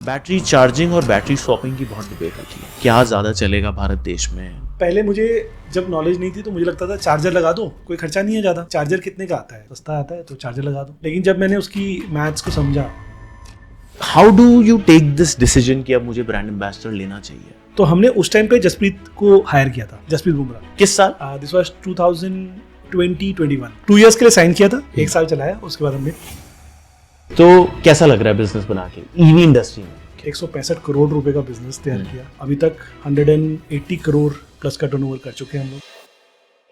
Battery charging और battery swapping की बहुत डिबेट होती है, क्या ज़्यादा चलेगा भारत देश में। पहले मुझे जब नॉलेज नहीं थी तो मुझे लगता था चार्जर लगा दो, कोई खर्चा नहीं है ज़्यादा, चार्जर कितने का आता है, सस्ता आता है तो चार्जर लगा दो। लेकिन जब मैंने उसकी मैथ्स को समझा, how do you take this decision कि अब मुझे ब्रांड एम्बेसडर लेना चाहिए? तो हमने उस टाइम पे जसप्रीत को हायर किया था, जसप्रीत बुमराह। किस साल? दिस वाज 2020-21 2 इयर्स के लिए साइन किया था, 1 साल चलाया, उसके बाद हमने तो कैसा लग रहा है बिजनेस बना के ईवी इंडस्ट्री में? 165 करोड़ रुपए का बिजनेस तैयार किया। अभी तक 180 करोड़ प्लस का टर्नओवर कर चुके हैं हम लोग।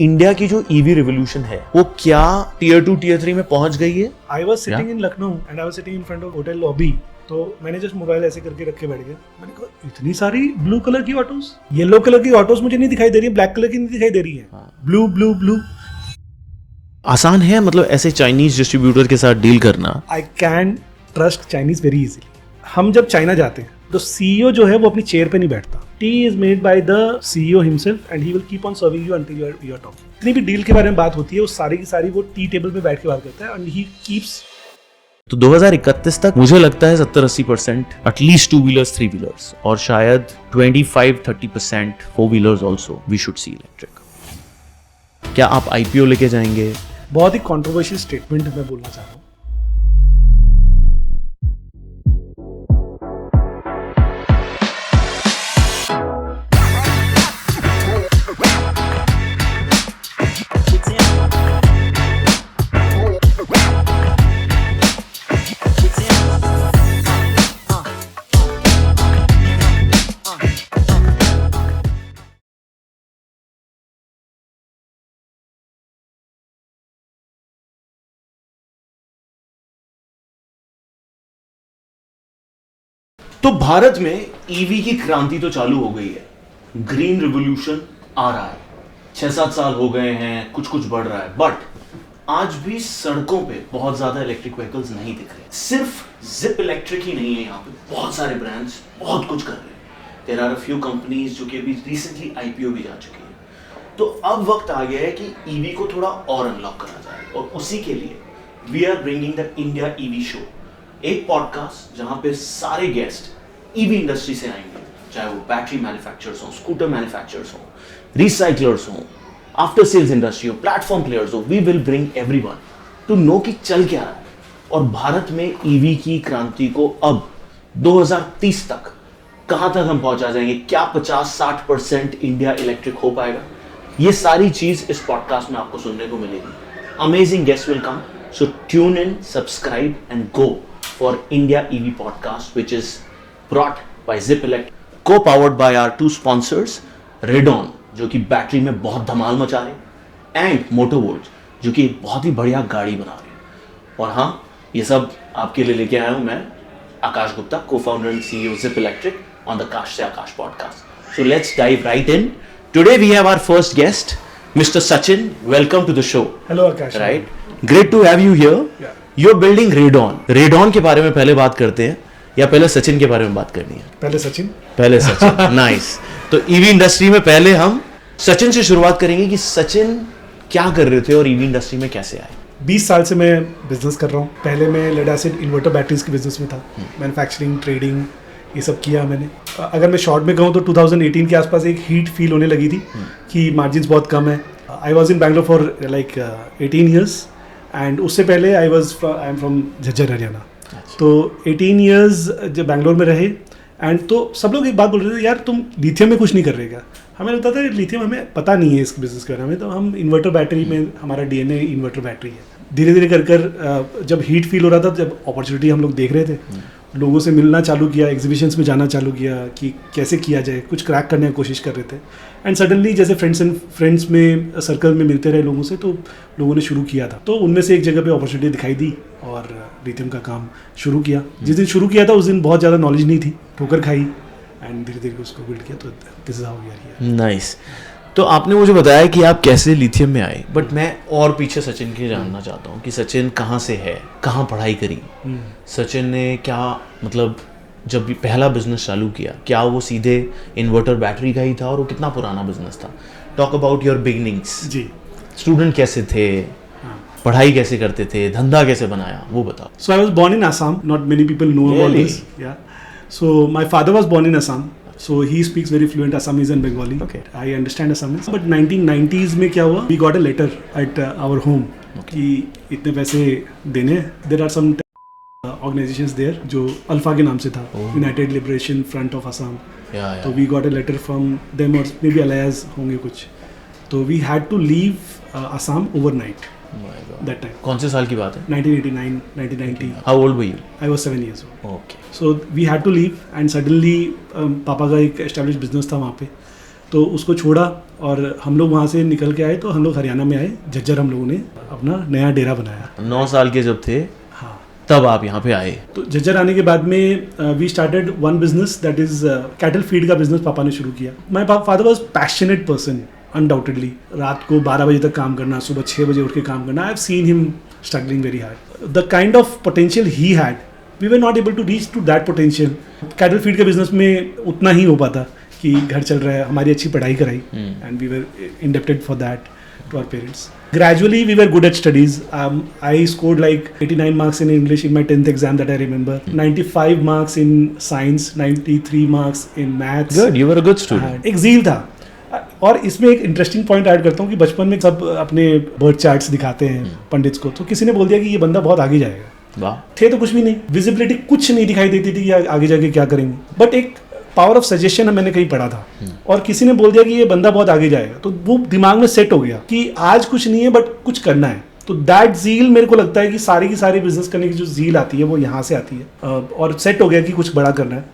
इंडिया की जो ईवी रिवोल्यूशन है वो क्या टीयर 2 टीयर 3 में पहुंच गई है? I was sitting in Lucknow and I was sitting in front of hotel lobby. तो मैंने जस्ट मोबाइल ऐसे करके रख के बैठ गया। मैंने कहा इतनी सारी ब्लू कलर की ऑटोज, येलो कलर की ऑटोज मुझे नहीं दिखाई दे रही है, ब्लैक कलर की नहीं दिखाई दे रही है, ब्लू ब्लू ब्लू। आसान है मतलब ऐसे चाइनीज डिस्ट्रीब्यूटर के साथ डील करना? आई can trust Chinese very easily. हम जब चाइना जाते हैं तो सीईओ जो है वो अपनी चेयर पे नहीं बैठता। Tea is made by the CEO himself and he will keep on serving you until you are talking. जितनी भी डील के बारे में बात होती है वो सारी की सारी वो टी टेबल पे बैठ के बात करता है एंड ही कीप्स। तो 2031 तक मुझे लगता है 70-80% एटलीस्ट 2 व्हीलर्स 3 व्हीलर्स और शायद 25-30% 4 wheelers also we should see electric. क्या आप आईपीओ लेके जाएंगे? बहुत ही कंट्रोवर्शियल स्टेटमेंट मैं बोलना चाह रहा हूँ। तो भारत में ईवी की क्रांति तो चालू हो गई है, ग्रीन रिवॉल्यूशन आ रहा है। 6-7 साल हो गए हैं, कुछ कुछ बढ़ रहा है, बट आज भी सड़कों पे बहुत ज्यादा इलेक्ट्रिक व्हीकल्स नहीं दिख रहे। सिर्फ जिप इलेक्ट्रिक ही नहीं है, यहाँ पे बहुत सारे ब्रांड्स बहुत कुछ कर रहे हैं। There are a few companies जो कि अभी रिसेंटली आईपीओ भी जा चुकी है। तो अब वक्त आ गया है कि ईवी को थोड़ा और अनलॉक करा जाए, और उसी के लिए we are bringing the India EV show, एक पॉडकास्ट जहां पे सारे गेस्ट ईवी इंडस्ट्री से आएंगे, चाहे वो बैटरी मैन्युफैक्चरर्स हो, स्कूटर मैन्युफैक्चरर्स हो, रिसाइकलर्स हो, आफ्टर सेल्स इंडस्ट्री हो, प्लेटफॉर्म प्लेयर्स हो। We will bring everyone to know कि चल क्या रहा है और भारत में ईवी की क्रांति को अब 2030 तक कहां तक हम पहुंचा जाएंगे। क्या 50-60% इंडिया इलेक्ट्रिक हो पाएगा? ये सारी चीज इस पॉडकास्ट में आपको सुनने को मिलेगी। Amazing guest will come, so tune in, subscribe and go for India EV podcast, which is brought by Zip Elect, co-powered by our 2 sponsors, Redon जो कि बैटरी में बहुत धमाल मचा रहे, एंड मोटोवोल्ट जो कि बहुत ही बढ़िया गाड़ी बना रहे। और हाँ, ये सब आपके लिए लेके आया हूँ मैं, आकाश Gupta, co-founder and CEO Zip Electric, on the Kash se Akash podcast. So let's dive right in. Today we have our first guest, Mr. Sachin. Welcome to the show. Hello Akash. Right? Great to have you here. Yeah. You're building Redon. Redon के बारे में पहले बात करते हैं या पहले सचिन के बारे में बात करनी है? पहले सचिन। पहले सचिन। नाइस। तो ईवी इंडस्ट्री में पहले हम सचिन से शुरुआत करेंगे कि सचिन क्या कर रहे थे और ईवी इंडस्ट्री में कैसे आए? 20 साल से मैं बिजनेस कर रहा हूँ। पहले मैं लेड एसिड इन्वर्टर बैटरीज के बिजनेस में था, मैन्युफैक्चरिंग, ट्रेडिंग, ये सब किया मैंने। अगर मैं शॉर्ट में कहूँ तो 2018 के आसपास एक हीट फील होने लगी थी कि मार्जिन्स बहुत कम है। I was in Bangalore for like 18 years and उससे पहले I am from Jhajjar, Haryana. तो 18 ईयर्स जब बैंगलोर में रहे एंड तो सब लोग एक बात बोल रहे थे, यार तुम लिथियम में कुछ नहीं कर रहे क्या? हमें लगता था लिथियम, हमें पता नहीं है इस बिजनेस के बारे में, तो हम इन्वर्टर बैटरी में, हमारा डीएनए इन्वर्टर बैटरी है। धीरे धीरे कर जब हीट फील हो रहा था, जब अपॉर्चुनिटी हम लोग देख रहे थे, लोगों से मिलना चालू किया, एग्जीबिशंस में जाना चालू किया कि कैसे किया जाए, कुछ क्रैक करने की कोशिश कर रहे थे। एंड सडनली जैसे फ्रेंड्स में सर्कल में मिलते रहे लोगों से, तो लोगों ने शुरू किया था। तो उनमें से एक जगह पे अपॉर्चुनिटी दिखाई दी और लिथियम का काम शुरू किया। जिस दिन शुरू किया था उस दिन बहुत ज़्यादा नॉलेज नहीं थी, ठोकर खाई एंड धीरे धीरे उसको बिल्ड किया। तो this is how we are here. Nice. तो आपने मुझे बताया कि आप कैसे लिथियम में आए, बट मैं और पीछे सचिन के जानना चाहता हूँ कि सचिन कहाँ से है, कहाँ पढ़ाई करी, सचिन ने क्या मतलब जब भी पहला बिजनेस चालू किया, क्या वो सीधे इन्वर्टर बैटरी का ही था और वो कितना पुराना बिजनेस था? Talk about your beginnings. जी। स्टूडेंट कैसे थे, पढ़ाई कैसे करते थे, धंधा कैसे बनाया, वो बताओ। So I was born in Assam, not many people know about this. Yeah So my father was born in Assam. So he speaks very fluent Assamese and Bengali. Okay. I understand Assamese. But 1990s में क्या हुआ? We got a letter at our home कि इतने पैसे देने. There are some organizations there जो alpha के नाम से था. United Liberation Front of Assam. तो we got a letter from them or maybe Alliance होंगे कुछ. तो we had to leave Assam overnight. That time. कौन से साल की बात है? 1989, 1990. How old were you? I was 7 years old. Okay. So we had to leave and suddenly पापा का एक established business था वहाँ पे, तो उसको छोड़ा और हम लोग वहाँ से निकल के आए. तो हम लोग हरियाणा में आए, झज्जर हम लोगों ने अपना नया डेरा बनाया. 9 साल के जब थे हाँ, तब आप यहाँ पे आए. तो झज्जर आने के बाद में we started one business that is cattle feed का बिजनेस पापा ने शुरू किया. My father was passionate person undoubtedly. रात को 12 बजे तक काम करना, सुबह 6 बजे उठ के काम करना. I have seen him struggling very hard. The kind of potential he had, we were not able to reach to that potential. Cattle feed के बिजनेस में उतना ही हो पाता कि घर चल रहा है, हमारी अच्छी पढ़ाई कराई and we were indebted for that to our parents. Gradually we were good at studies. I scored like 89 marks in English in my 10th exam that I remember. 95 marks in science, 93 marks in maths. Good, you were a good student. एक झील था. और इसमें एक interesting point add करता हूँ कि बचपन में सब अपने बर्थ चार्ट्स दिखाते हैं पंडित्स को. तो किसी ने बोल दिया कि ये बंदा बहुत आगे जाएगा. वाह. थे तो कुछ भी नहीं, विजिबिलिटी कुछ नहीं दिखाई देती थी कि आगे जाके क्या करेंगे. बट एक पावर ऑफ सजेशन मैंने कहीं पढ़ा था और किसी ने बोल दिया कि ये बंदा बहुत आगे जाएगा. तो वो दिमाग में सेट हो गया कि आज कुछ नहीं है बट कुछ करना है. तो दैट जील मेरे को लगता है कि सारी की सारी बिजनेस करने की जो जील आती है वो यहाँ से आती है. और सेट हो गया कि कुछ बड़ा करना है.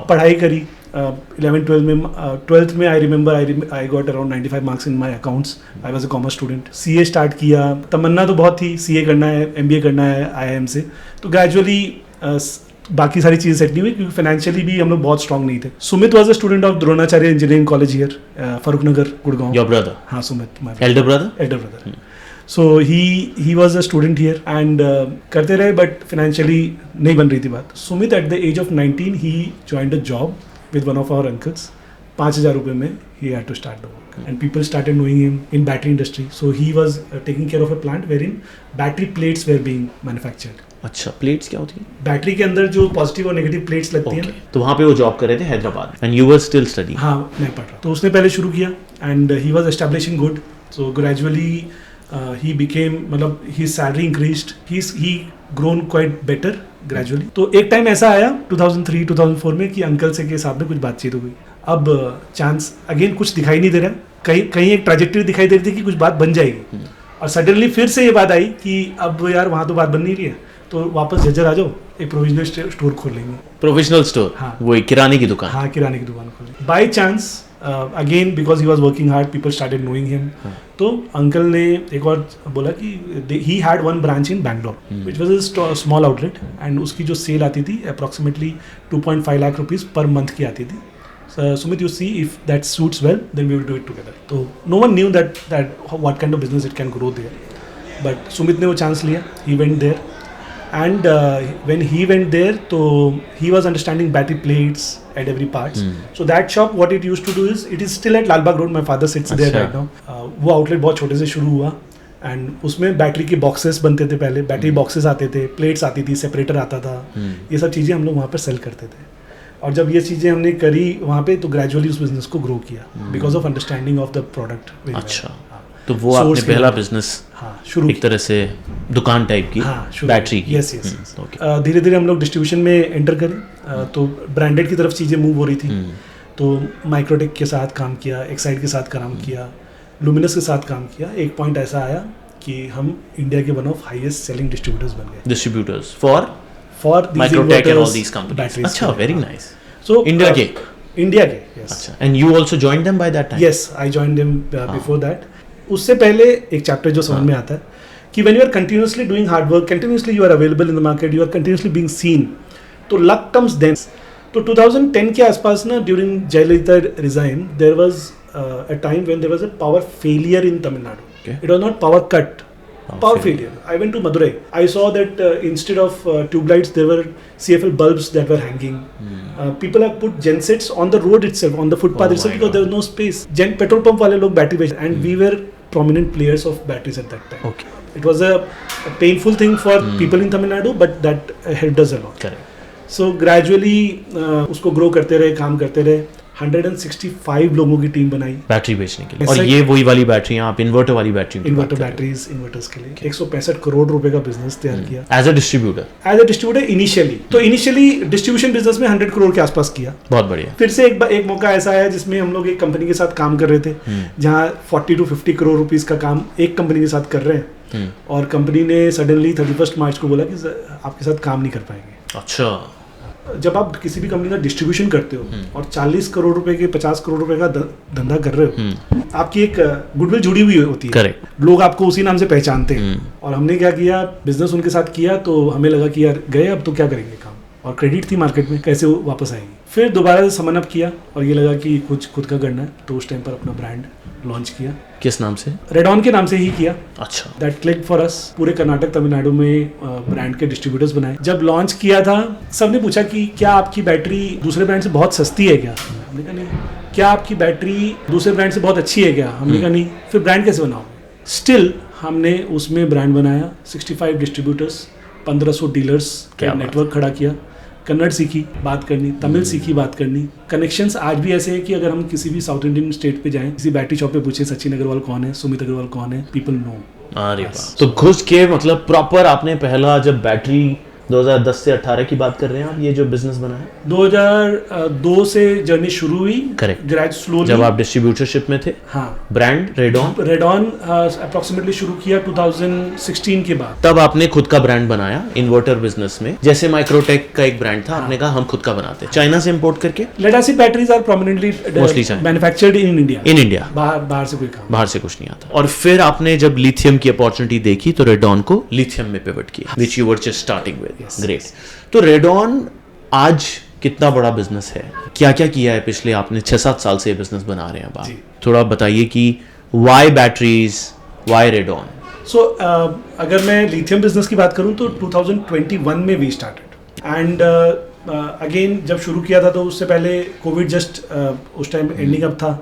पढ़ाई करी 11th 12th में. 12th में I remember I got around 95 marks in my accounts. I was a commerce student. CA start किया. तमन्ना तो बहुत थी, CA करना है, MBA करना है IIM से. तो ग्रेजुअली बाकी सारी चीज़ें सेट नहीं हुई क्योंकि फाइनेंशियली भी हम लोग बहुत स्ट्रॉन्ग नहीं थे. Sumit was a student of Dronacharya engineering college here, Farrukhnagar, Gurgaon. Your brother? हाँ, Sumit, my elder brother. Elder brother. So he was a student here and करते रहे बट फाइनेंशियली नहीं बन रही थी बात. Sumit at the age of 19 he joined a job with one of our uncles. 5,000 रुपये में he had to start the work and people started knowing him in battery industry. So he was taking care of a plant wherein battery plates were being manufactured. अच्छा, plates क्या होती है? Battery के अंदर जो positive और negative plates लगती हैं. तो वहाँ पे वो जॉब कर रहे थे Hyderabad and you were still studying. हाँ, मैं पढ़ रहा. तो उसने पहले शुरू किया and he was establishing good. So gradually he became, मतलब हिज सैलरी इंक्रीज्ड, ही ग्रोन क्वाइट बेटर ग्रेजुअली. तो एक टाइम ऐसा आया 2003-2004 में कि अंकल से के साथ में कुछ बातचीत हो गई. अब चांस अगेन कुछ दिखाई नहीं दे रहा. कहीं एक ट्रैजेक्टरी दिखाई दे रही थी कि कुछ बात बन जाएगी और सडनली फिर से ये बात आई कि अब यार वहाँ तो बात बन नहीं रही है, तो वापस झज्जर आ जाओ, एक प्रोविजनल स्टोर खोल लेंगे. Provisional store? हाँ, वो किराने की दुकान. हाँ, किराने की दुकान खोली. By chance again because he was working hard, people started knowing him. तो अंकल ने एक और बोला कि he had one branch in Bangalore which was a small outlet and उसकी जो सेल आती थी approximately 2.5 lakh rupees per month की आती थी. Sumit, you see, if that suits well, then we will do it together. So no one knew that what kind of business it can grow there. But Sumit ने वो chance लिया. He went there, and when he went there, तो he was understanding battery plates at every parts. So that shop, what it used to do is, it is still at Lalbagh Road. My father sits there right now. वो outlet बहुत छोटे से शुरू हुआ. And उसमें battery के boxes बनते थे पहले. बैटरी बॉक्सेस आते थे, प्लेट्स आती थी, सेपरेटर आता था. ये सब चीज़ें हम लोग वहाँ पर सेल करते थे. और जब ये चीज़ें हमने करी वहाँ पे तो ग्रेजुअली उस बिजनेस को ग्रो किया because of understanding of the product. अच्छा, तो वो आपने पहला बिजनेस शुरू एक तरह से दुकान टाइप की बैटरी की. यस. धीरे धीरे हम लोग डिस्ट्रीब्यूशन में एंटर करें. तो ब्रांडेड की तरफ चीज़ें मूव हो रही थी. तो माइक्रोटेक के साथ काम किया, एक्साइड के साथ काम किया, लुमिनस के साथ काम किया. एक पॉइंट ऐसा आया कि हम इंडिया के one of highest selling distributors बन गए. Distributors for these Microtech and all these companies. अच्छा, very nice. So India के. Yes. अच्छा, and you also joined them by that time? Yes, I joined them before that. उससे पहले एक chapter जो समझ में आता है कि when you are continuously doing hard work, continuously you are available in the market, you are continuously being seen, तो luck comes then. तो 2010 के आसपास ना during Jayalalitha resign, there was a time when there was a power failure in Tamil Nadu. Okay. It was not power cut. Power failure. I went to Madurai. I saw that instead of tube lights, there were CFL bulbs that were hanging. People have put gensets on the road itself, on the footpath itself, because there was no space. Petrol pump wale log battery बेच, and we were prominent players of batteries at that time. Okay. It was a painful thing for people in Tamil Nadu, but that helped us a lot. Correct. So gradually उसको grow करते रहे, काम करते रहे, 165 लोगों की team बनाई battery बेचने के लिए। और ये वही वाली बैटरी, आप इन्वर्टर वाली बैटरी, इन्वर्टर बैटरीज, इन्वर्टर्स के लिए 165 करोड़ रुपए का बिजनेस तैयार किया एज अ डिस्ट्रीब्यूटर इनिशियली। तो इनिशियली डिस्ट्रीब्यूशन बिजनेस में 100 करोड़ के आसपास किया। बहुत बढ़िया। फिर से एक मौका ऐसा आया जिसमें हम लोग एक कंपनी के साथ काम कर रहे थे, जहाँ 40 to 50 करोड़ रुपीस का काम एक कंपनी के साथ कर रहे हैं, और कंपनी ने सडनली 31 मार्च को बोला कि आपके साथ काम नहीं कर पाएंगे। अच्छा। जब आप किसी भी कंपनी का डिस्ट्रीब्यूशन करते हो और 40 करोड़ रुपए के 50 करोड़ रुपए का धंधा कर रहे हो, आपकी एक गुडविल जुड़ी हुई होती है। करेक्ट। लोग आपको उसी नाम से पहचानते हैं। और हमने क्या किया, बिजनेस उनके साथ किया, तो हमें लगा कि यार गए अब तो क्या करेंगे काम, और क्रेडिट थी मार्केट में, कैसे वो वापस आएगी। फिर दोबारा से समन अप किया और ये लगा कि कुछ खुद का करना है, तो उस टाइम पर अपना ब्रांड लॉन्च किया। किस नाम से? रेडॉन के नाम से ही किया। अच्छा। That click for us. पूरे कर्नाटक तमिलनाडु में ब्रांड के डिस्ट्रीब्यूटर्स बनाए। जब लॉन्च किया था, सबने पूछा कि क्या आपकी बैटरी दूसरे ब्रांड से बहुत सस्ती है क्या? हमने कहा नहीं। क्या आपकी बैटरी दूसरे ब्रांड से बहुत अच्छी है क्या? हमने कहा नहीं। फिर ब्रांड कैसे बनाओगे? स्टिल हमने उसमें ब्रांड बनाया, 65 डिस्ट्रीब्यूटर्स, 1500 डीलर्स का नेटवर्क खड़ा किया। कन्नड़ सीखी बात करनी, तमिल सीखी बात करनी। कनेक्शंस आज भी ऐसे हैं कि अगर हम किसी भी साउथ इंडियन स्टेट पे जाएं, किसी बैटरी शॉप पे पूछे सचिन अग्रवाल कौन है, सुमित अग्रवाल कौन है, पीपल नो। अरे वाह। तो घुस के मतलब प्रॉपर आपने पहला, जब बैटरी 2010 से 18 की बात कर रहे हैं आप, ये जो बिजनेस बना है 2002 से जर्नी शुरू हुई। करेक्ट। स्लोली जब आप डिस्ट्रीब्यूटरशिप में थे। हाँ। ब्रांड रेडॉन अप्रोक्सीमेटली शुरू किया 2016 के बाद। तब आपने खुद का ब्रांड बनाया इन्वर्टर बिजनेस में। जैसे माइक्रोटेक का एक ब्रांड था, आपने कहा हम खुद का बनाते हैं, चाइना से इंपोर्ट करके। Lead acid batteries are prominently manufactured in India. बाहर से कोई काम, बाहर से कुछ नहीं आता। और फिर आपने जब लिथियम की अपॉर्चुनिटी देखी तो रेडॉन को लिथियम में पिवट किया, which you were just starting with. Great. तो रेडॉन आज कितना बड़ा बिजनेस है, क्या क्या किया है पिछले, आपने 6-7 साल से ये बिजनेस बना रहे हैं आप, थोड़ा बताइए कि वाई बैटरीज, वाई रेडॉन। सो अगर मैं लिथियम बिजनेस की बात करूं तो 2021 में वी स्टार्टेड। एंड अगेन जब शुरू किया था तो उससे पहले कोविड जस्ट उस टाइम एंडिंग अप था,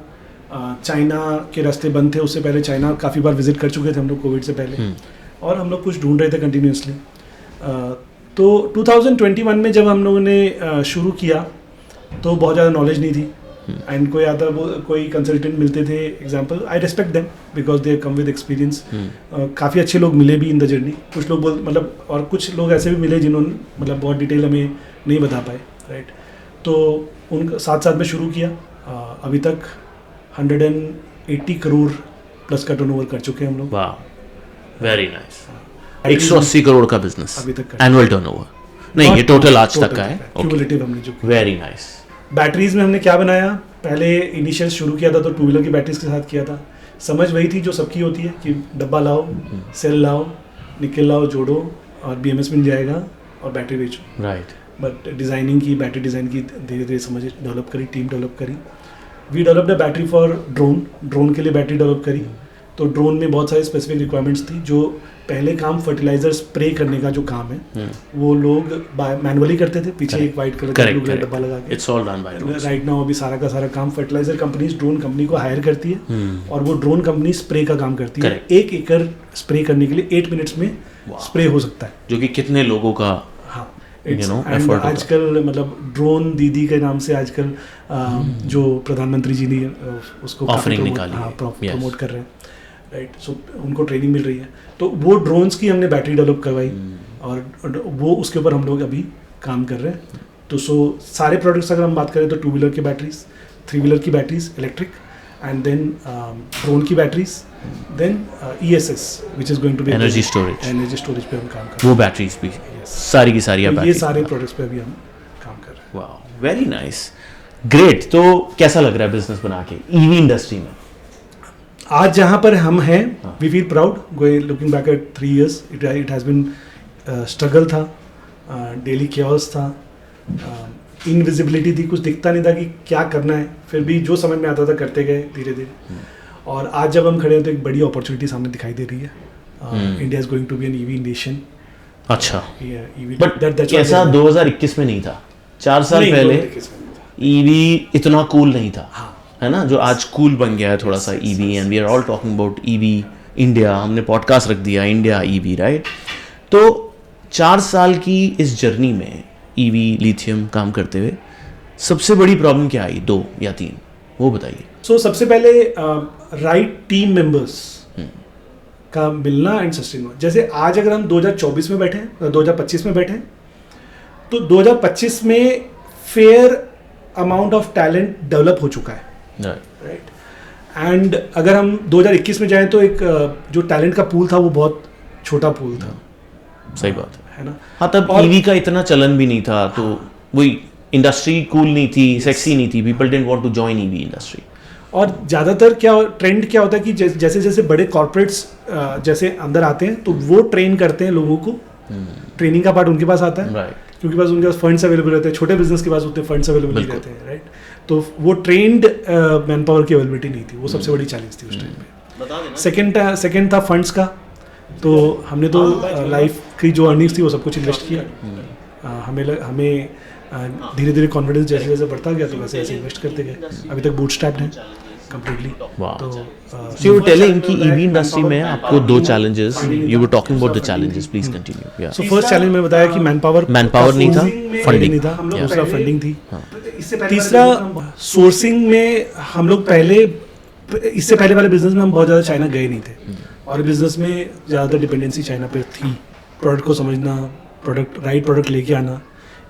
चाइना के रास्ते बंद थे। उससे पहले चाइना काफ़ी बार विजिट कर चुके थे हम लोग कोविड से पहले, और हम लोग कुछ ढूंढ रहे थे कंटिन्यूसली। तो 2021 में जब हम लोगों ने शुरू किया तो बहुत ज़्यादा नॉलेज नहीं थी, एंड कोई कंसल्टेंट मिलते थे, example I respect them because they come with experience. काफ़ी अच्छे लोग मिले भी इन द जर्नी। कुछ लोग मतलब, और कुछ लोग ऐसे भी मिले जिन्होंने मतलब बहुत डिटेल हमें नहीं बता पाए, राइट। तो उनका साथ में शुरू किया। अभी तक 180 करोड़ प्लस का टर्नओवर कर चुके हैं हम लोग। वाह, वेरी नाइस। 180 करोड़ का बिजनेस अभी तक एनुअल टर्नओवर? नहीं, ये टोटल आज तक का है। क्यूमुलेटिव हमने जो वेरी नाइस। बैटरीज में हमने क्या बनाया, पहले इनिशियल शुरू किया था तो 2 व्हीलर की बैटरीज के साथ किया था। समझ वही थी जो सबकी होती है कि डब्बा लाओ, सेल लाओ, निकल लाओ, जोड़ो और BMS मिल जाएगा और बैटरी बेचो, राइट। बट डिज़ाइनिंग की, बैटरी डिज़ाइन की धीरे धीरे समझ डेवलप करी, टीम डेवलप करी। We developed a battery for drone के लिए बैटरी डेवलप करी। तो ड्रोन में बहुत सारी स्पेसिफिक रिक्वायरमेंट्स थी। जो पहले काम फर्टिलाइजर स्प्रे करने का जो काम है वो लोग मैनुअली करते थे, पीछे एक वाइट कलर का डब्बा लगा के। It's all done by robots. Right now अभी सारा का सारा काम फर्टिलाइजर कंपनीज ड्रोन कंपनी को हायर करती है और वो ड्रोन कंपनी स्प्रे का काम करती है। 1 एकड़ स्प्रे करने के लिए 8 मिनट्स में स्प्रे हो सकता है, जो कि कितने लोगों का आजकल मतलब ड्रोन दीदी के नाम से आजकल जो प्रधानमंत्री जी ने उसको ऑफरिंग निकाली, प्रमोट कर रहे हैं, राइट। सो उनको ट्रेनिंग मिल रही है। तो वो ड्रोन्स की हमने बैटरी डेवलप करवाई और वो उसके ऊपर हम लोग अभी काम कर रहे हैं। तो सारे प्रोडक्ट्स अगर हम बात करें तो 2 व्हीलर की बैटरीज, 3 व्हीलर की batteries electric, and then drone की batteries, then ESS which is going to be energy storage पे हम काम कर रहे हैं। वो बैटरीज भी सारी की सारी ये सारे प्रोडक्ट्स पे अभी हम काम कर रहे हैं। वाह, वेरी नाइस, ग्रेट। तो कैसा लग रहा है बिजनेस बना के EV इंडस्ट्री में आज जहाँ पर हम हैं? We feel proud going looking back at 3 years। It has been struggle था, डेली केओस था, इनविजिबिलिटी थी, कुछ दिखता नहीं था कि क्या करना है। फिर भी जो समझ में आता था करते गए धीरे धीरे, और आज जब हम खड़े हैं तो एक बड़ी अपॉर्चुनिटी सामने दिखाई दे रही है। India is going to be an EV nation. अच्छा, बट कैसा 2021 में नहीं था? 4 साल पहले EV इतना कूल नहीं था, है ना, जो आज कूल बन गया है थोड़ा सा EV। And we are all talking about EV India. हमने पॉडकास्ट रख दिया इंडिया EV, राइट। तो 4 साल की इस जर्नी में ईवी लिथियम काम करते हुए सबसे बड़ी प्रॉब्लम क्या आई, 2 या 3, वो बताइए। सो सबसे पहले राइट टीम मेंबर्स का मिलना एंड सस्टेन। जैसे आज अगर हम 2024 में बैठे हैं, 2025 में बैठे हैं, तो 2025 में fair amount of talent develop हो चुका है, राइट। एंड अगर हम 2021 में जाएं तो एक जो टैलेंट का पूल था वो बहुत छोटा पूल था। सही बात है ना। हाँ, तब ईवी का इतना चलन भी नहीं था, तो वही इंडस्ट्री कूल नहीं थी, सेक्सी नहीं थी, people didn't want to join EV industry. और ज़्यादातर ट्रेंड क्या होता है कि जैसे जैसे बड़े कॉर्पोरेट्स जैसे अंदर आते हैं तो वो ट्रेन करते हैं लोगों को, ट्रेनिंग का पार्ट उनके पास आता है, क्योंकि पास उनके पास फंड्स अवेलेबल रहते हैं। छोटे बिजनेस के पास उतने फंड्स अवेलेबल नहीं रहते हैं, राइट। तो वो ट्रेंड मैन पावर की अवेलेबिलिटी नहीं थी, वो सबसे बड़ी चैलेंज थी उस टाइम पे। सेकेंड था फंड्स का, तो हमने तो लाइफ की जो अर्निंग्स थी वो सब कुछ इन्वेस्ट किया। हमें धीरे धीरे कॉन्फिडेंस जैसे जैसे बढ़ता गया तो वैसे वैसे इन्वेस्ट करते गए। अभी तक बूटस्ट्रैप्ड है कंप्लीटली। तो So you were telling कि EV इंडस्ट्री में आपको 2 challenges, you were talking about the challenges, please continue. Yeah. So first challenge मैं बताया कि मैन पावर नहीं था, फंडिंग नहीं था, दूसरा फंडिंग थी। तीसरा सोर्सिंग में हम लोग पहले, इससे पहले वाले बिजनेस में हम बहुत ज़्यादा चाइना गए नहीं थे, और बिजनेस में ज़्यादातर डिपेंडेंसी चाइना पे थी। प्रोडक्ट को समझना, राइट प्रोडक्ट लेके आना।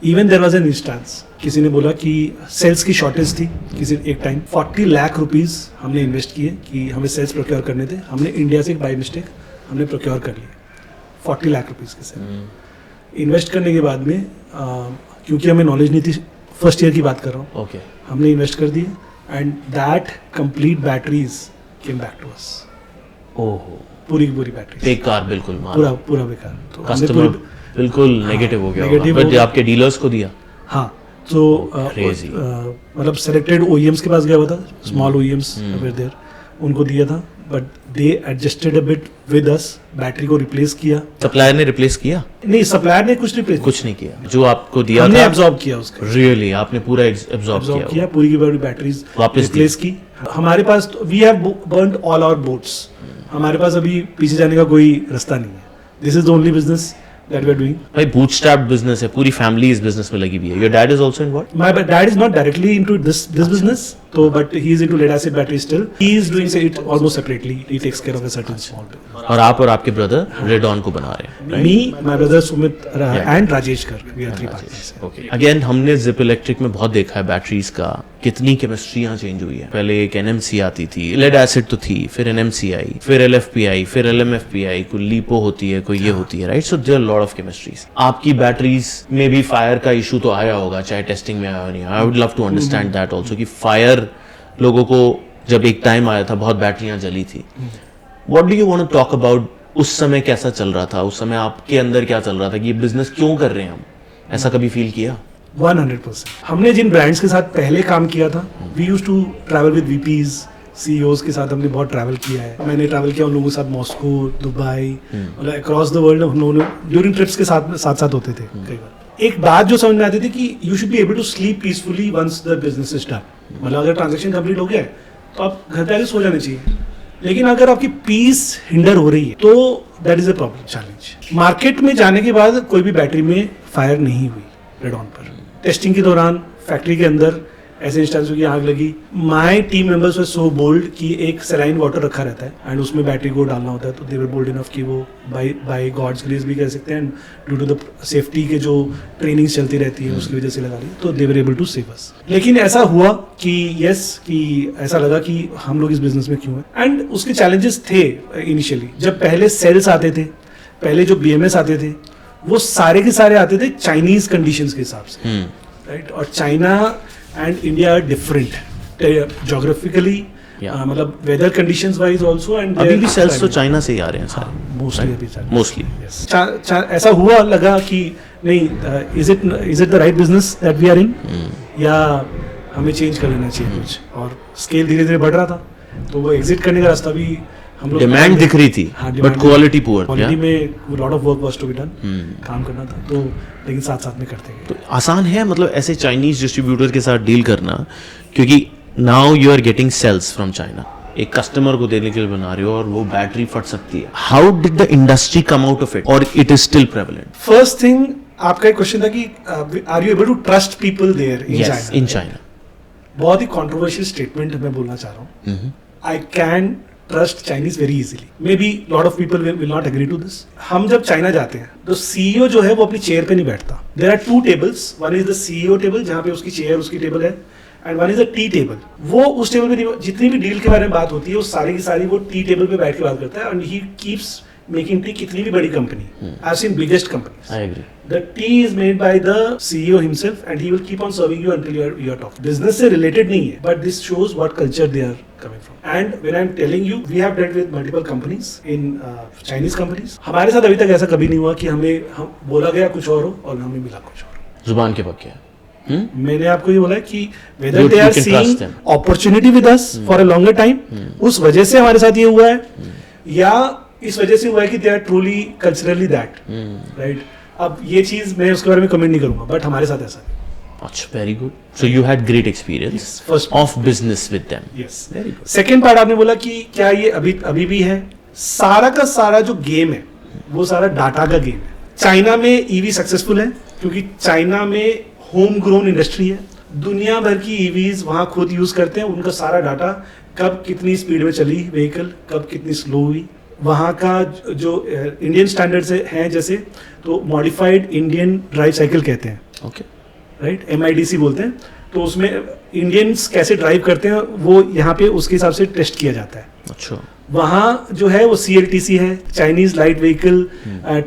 Even there was an instance, किसी ने बोला कि सेल्स की शॉर्टेज थी किसी एक टाइम, 40 लाख रुपीस हमने इन्वेस्ट किए कि हमें सेल्स प्रोक्योर करने थे। हमने इंडिया से बाय मिस्टेक हमने प्रोक्योर कर लिए 40 लाख रुपीस के सेल। इन्वेस्ट करने के बाद में क्योंकि हमें नॉलेज नहीं थी, फर्स्ट ईयर की बात कर रहा हूँ, हमने इन्वेस्ट कर दिए and that complete batteries came back to us. ओहो, पूरी बैटरी बेकार, बिल्कुल पूरा बेकार। तो कस्टमर बिल्कुल नेगेटिव हो गया, बट आपके डीलर्स को दिया। हाँ, तो मतलब सेलेक्टेड ओईएम्स के पास गया हुआ था, स्मॉल ओईएम्स वर देयर, उनको दिया था, but they adjusted a bit with us, battery को रिप्लेस किया। सप्लायर ने रिप्लेस किया? नहीं, सप्लायर ने कुछ नहीं किया, जो आपको दिया हमने था एब्जॉर्ब किया उसका। रियली आपने पूरा एब्जॉर्ब किया, पूरी की पूरी बैटरीज वापस रिप्लेस की। हमारे पास we have burned all our boats, हमारे पास अभी पीछे जाने का कोई रास्ता नहीं है। This is the only business that we are doing. भाई bootstrap business है, पूरी family इस business में लगी हुई है। Your dad is also involved? My dad is not directly into this business, so but he is into lead acid battery still. He is doing it almost separately. He takes care of a certain small business. और आप और आपके brother Redon को बना रहे हैं, right? Me, my brother Sumit and Rajesh Garg, we are 3 partners. Okay. Again हमने Zip Electric में बहुत देखा है बैटरीज का, कितनी केमिस्ट्रियाँ चेंज हुई है। पहले एक NMC आती थी, लेड एसिड तो थी, फिर NMC आई, फिर LFP आई, फिर LMFP आई, कोई लिपो होती है, कोई ये होती है, right. So there are lot of chemistries. आपकी बैटरीज में भी फायर का इशू तो आया होगा, चाहे टेस्टिंग में आया नहीं। I would love to understand that also कि फायर लोगों को जब एक टाइम आया था बहुत बैटरियां जली थी। What do you want to talk about, उस समय कैसा चल रहा था, उस समय आपके अंदर क्या चल रहा था कि ये बिजनेस क्यों कर रहे हैं हम, ऐसा कभी फील किया? 100%। हमने जिन ब्रांड्स के साथ पहले काम किया था, we used to travel with VPs, CEOs के साथ हमने बहुत ट्रैवल किया है। मैंने ट्रैवल किया उन लोगों के साथ, मॉस्को, दुबई, मतलब अक्रॉस द वर्ल्ड हम लोगों ने ड्यूरिंग ट्रिप्स के साथ होते थे कई बार। एक बात जो समझ में आती थी कि you should be able to sleep peacefully once the business is done. मतलब अगर ट्रांजैक्शन कंप्लीट हो गया है तो आप घर पे आके सो जाने चाहिए, लेकिन अगर आपकी पीस हिंडर हो रही है तो that is a problem, challenge. Market में जाने के बाद कोई भी बैटरी में फायर नहीं हुई रेडॉन पर। टेस्टिंग के दौरान फैक्ट्री के अंदर ऐसे इंस्टेंसों की आग लगी। My team members were so bold कि एक सलाइन वाटर रखा रहता है एंड उसमें बैटरी को डालना होता है, तो दे वर बोल्ड इनफ कि वो बाय गॉड्स ग्रेस भी कह सकते हैं, ड्यू टू द सेफ्टी के जो ट्रेनिंग चलती रहती है उसकी वजह से लगा ली, तो they were able to save us. लेकिन ऐसा हुआ कि कि ऐसा लगा कि हम लोग इस बिजनेस में क्यों हैं, एंड उसके चैलेंजेस थे इनिशियली। जब पहले सेल्स आते थे, पहले जो BMS आते थे, वो सारे के सारे आते थे चाइनीज कंडीशंस के हिसाब से, राइट। और China and India are different geographically, मतलब weather conditions wise also, and अभी भी सेल्स तो चाइना से ही आ रहे हैं सारे, मोस्टली। ऐसा हुआ, लगा कि नहीं, is it the right business that we are in, या हमें चेंज कर लेना चाहिए कुछ। और स्केल धीरे धीरे बढ़ रहा था, तो वो एग्जिट करने का रास्ता भी हम लोग, डिमांड दिख रही थी बट क्वालिटी पुअर, क्वालिटी में lot of work was to be done, काम करना था, तो लेकिन साथ साथ में करते गए। तो आसान है मतलब ऐसे चाइनीज डिस्ट्रीब्यूटर के साथ डील करना, क्योंकि now you are getting sales from China, एक कस्टमर को देने के लिए बना रहे हो और वो बैटरी फट सकती है। How did the industry come out of it, और it is still prevalent? First thing, आपका एक क्वेश्चन था कि are you able to trust people there in Yes, China? in China. बहुत ही कंट्रोवर्शियल स्टेटमेंट मैं बोलना चाह रहा हूँ. I can trust Chinese very easily. May be lot of people will not agree to this. हम जब चाइना जाते हैं तो सीईओ जो है वो अपनी चेयर पे नहीं बैठता. There are 2 tables. One is the CEO table जहाँ पे उसकी चेयर उसकी टेबल है, and one is the tea table. वो उस टेबल पे जितनी भी डील के बारे में बात होती है वो सारी की सारी वो टी टेबल पे बैठ के बात करता है. And he keeps making tea. कितनी भी बड़ी company, I have scene biggest companies, I agree. the tea is made by the CEO himself and he will keep on serving you until you are talking. Business से related नहीं है, but this shows what culture they are coming from. And when I'm telling you, we have dealt with multiple companies in Chinese companies. हमारे साथ अभी तक ऐसा कभी नहीं हुआ कि हम बोला गया कुछ और हो और हमें मिला कुछ और. जुबान के पक्के हैं. मैंने आपको ये बोला कि whether You- they you are can seeing trust them. opportunity with us for a longer time, उस वजह से हमारे साथ ये हुआ है, या इस वजह से हुआ है कि they are truly culturally that, right? अब ये चीज मैं उसके बारे में कमेंट नहीं करूंगा, बट हमारे साथ ऐसा है. अच्छा, very good. So you had great experience Yes, first of business with them. Yes. Very good. Second part आपने बोला कि क्या ये अभी भी है. सारा का सारा जो गेम है वो सारा डाटा का गेम है. चाइना में ईवी सक्सेसफुल है क्योंकि चाइना में होम ग्रोन इंडस्ट्री है. दुनिया भर की ईवीज वहां खुद यूज करते हैं. उनका सारा डाटा, कब कितनी स्पीड में चली व्हीकल, कब कितनी स्लो हुई, वहाँ का जो इंडियन स्टैंडर्ड्स हैं, जैसे तो मॉडिफाइड इंडियन ड्राइव साइकिल कहते हैं, Okay. राइट, MIDC बोलते हैं. तो उसमें इंडियंस कैसे ड्राइव करते हैं वो यहाँ पे उसके हिसाब से टेस्ट किया जाता है. अच्छा. वहाँ जो है वो CLTC है, Chinese light vehicle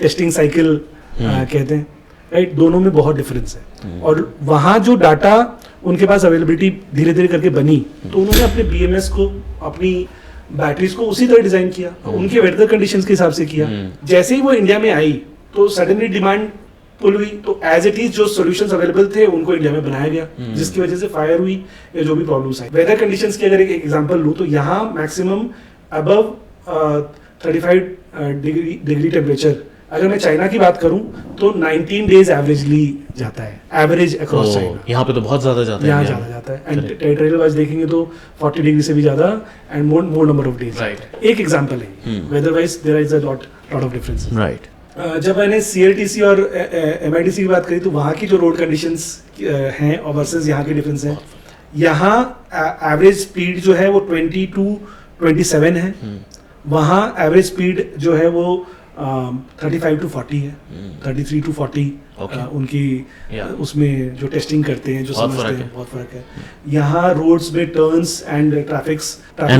testing cycle कहते हैं, राइट. दोनों में बहुत डिफरेंस है. और वहाँ जो डाटा उनके पास अवेलेबिलिटी धीरे धीरे करके बनी, तो उन्होंने अपने BMS को, अपनी बैटरीज को उसी तरह डिजाइन किया, उनके वेदर कंडीशंस के हिसाब से किया. जैसे ही वो इंडिया में आई तो सडनली डिमांड पुल हुई, तो एज इट इज जो सॉल्यूशंस अवेलेबल थे उनको इंडिया में बनाया गया, जिसकी वजह से फायर हुई या जो भी प्रॉब्लम्स आई. वेदर कंडीशंस की अगर एक एग्जांपल लूं तो यहाँ मैक्सिमम अबव 35 डिग्री टेम्परेचर, अगर मैं चाइना की बात करूं तो 19 डेज एवरेजली जाता है, एवरेज अक्रॉस चाइना. यहाँ पे तो बहुत ज्यादा जाता है. यहाँ India ज्यादा में. जाता है. एंड टेरिटोरियल वाइज देखेंगे तो 40 डिग्री से भी ज्यादा and more number of days. Right. एक एग्जांपल है. Weather wise there is a lot of differences. Right. जब मैंने CLTC और MIDC की बात करी तो वहाँ की जो रोड कंडीशंस हैं और वर्सेस यहाँ के डिफरेंस हैं. यहाँ एवरेज स्पीड जो है वो 20 to 27 है. वहाँ एवरेज स्पीड जो है वो 35 to 40 है, 33 to 40. Okay. उनकी Yeah. उसमें जो टेस्टिंग करते हैं, जो बहुत समझते फर्क हैं, है. बहुत फर्क है. यहाँ रोड्स में turns and And traffic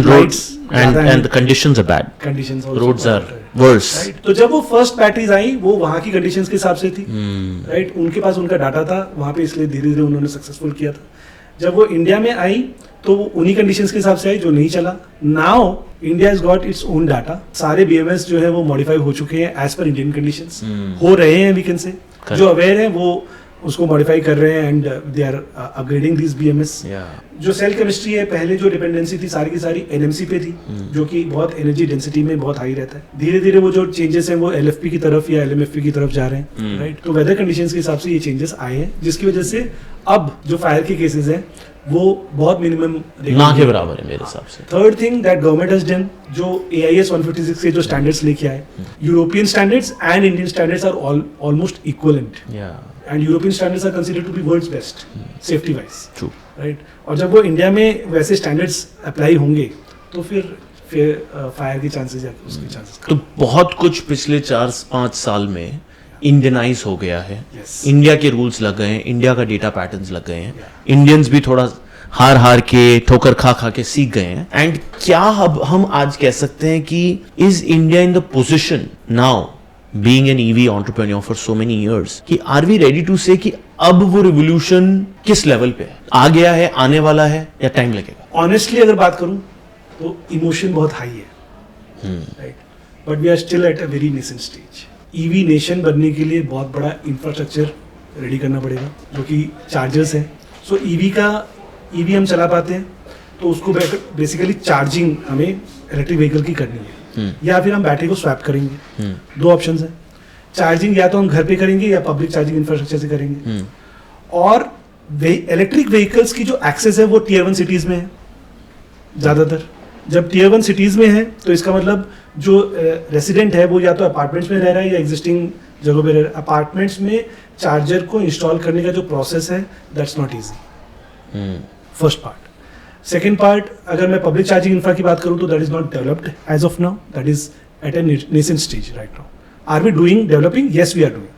roads and the conditions are bad. Conditions Roads are worse. Right. तो जब वो फर्स्ट बैटरीज आई वो वहाँ की कंडीशंस के हिसाब से थी, राइट. उनके पास उनका डाटा था वहाँ पे, इसलिए धीरे धीरे उन्होंने सक्सेसफुल किया था. जब वो इंडिया में आई तो वो उन्हीं कंडीशंस के हिसाब से आई जो नहीं चला. Now India has got its own data. सारे BMS जो है वो मॉडिफाई हो चुके हैं एज पर इंडियन कंडीशंस, हो रहे हैं वी कैन से. जो अवेयर हैं वो उसको मॉडिफाई कर रहे हैं and they are upgrading this BMS. जो सेल केमिस्ट्री है, पहले जो डिपेंडेंसी थी सारी की सारी NMC पे थी, जो कि बहुत एनर्जी डेंसिटी में बहुत हाई रहता है. धीरे धीरे वो जो चेंजेस हैं वो LFP की तरफ या LMFP की तरफ जा रहे हैं, राइट. तो वेदर कंडीशंस के हिसाब से ये चेंजेस आए हैं, जिसकी वजह से अब जो फायर के केसेस हैं वो बहुत मिनिमम ना के बराबर है मेरे हिसाब से. Third thing that government has done, जो AIS 156 के जो स्टैंडर्ड्स लेके आए, European standards and Indian standards are almost equivalent. And European standards are considered to be world's best safety wise, True. Right. और जब वो इंडिया में वैसे स्टैंडर्ड्स अप्लाई होंगे तो फिर फायर के चांसेस या उसके चांसेस. तो बहुत कुछ पिछले 4-5 साल में इंडियनाइज हो गया है. Yes. इंडिया के रूल्स लग गए हैं, इंडिया का डेटा पैटर्न्स लग गए हैं. इंडियंस भी थोड़ा हार के, ठोकर खा के सीख गए हैं. एंड क्या अब हम आज कह सकते हैं कि is India in the position now, being an EV entrepreneur for so many years, कि आर वी रेडी टू से कि अब वो रिवोल्यूशन किस लेवल पे है, आ गया है, आने वाला है, या टाइम लगेगा? ऑनेस्टली अगर बात करूं तो इमोशन बहुत हाई है, right. But we are still at a very nascent stage. EV nation बनने के लिए बहुत बड़ा इंफ्रास्ट्रक्चर रेडी करना पड़ेगा, जो कि चार्जर्स है. सो EV हम चला पाते हैं तो उसको बेसिकली चार्जिंग हमें इलेक्ट्रिक व्हीकल की करनी है, या फिर हम बैटरी को स्वैप करेंगे. 2 ऑप्शंस हैं. चार्जिंग या तो हम घर पे करेंगे या पब्लिक चार्जिंग इंफ्रास्ट्रक्चर से करेंगे. और इलेक्ट्रिक व्हीकल्स की जो एक्सेस है वो Tier 1 सिटीज में है ज़्यादातर. जब Tier 1 सिटीज में है तो इसका मतलब जो रेसिडेंट है वो या तो अपार्टमेंट्स में रह रहा है या एग्जिस्टिंग जगहों पे अपार्टमेंट्स में चार्जर को इंस्टॉल करने का जो प्रोसेस है that's not easy, first part. Second part, अगर मैं पब्लिक चार्जिंग इंफ्रा की बात करूँ तो that is not developed as of now, that is at a nascent stage right now. Are we doing developing? Yes, we are doing.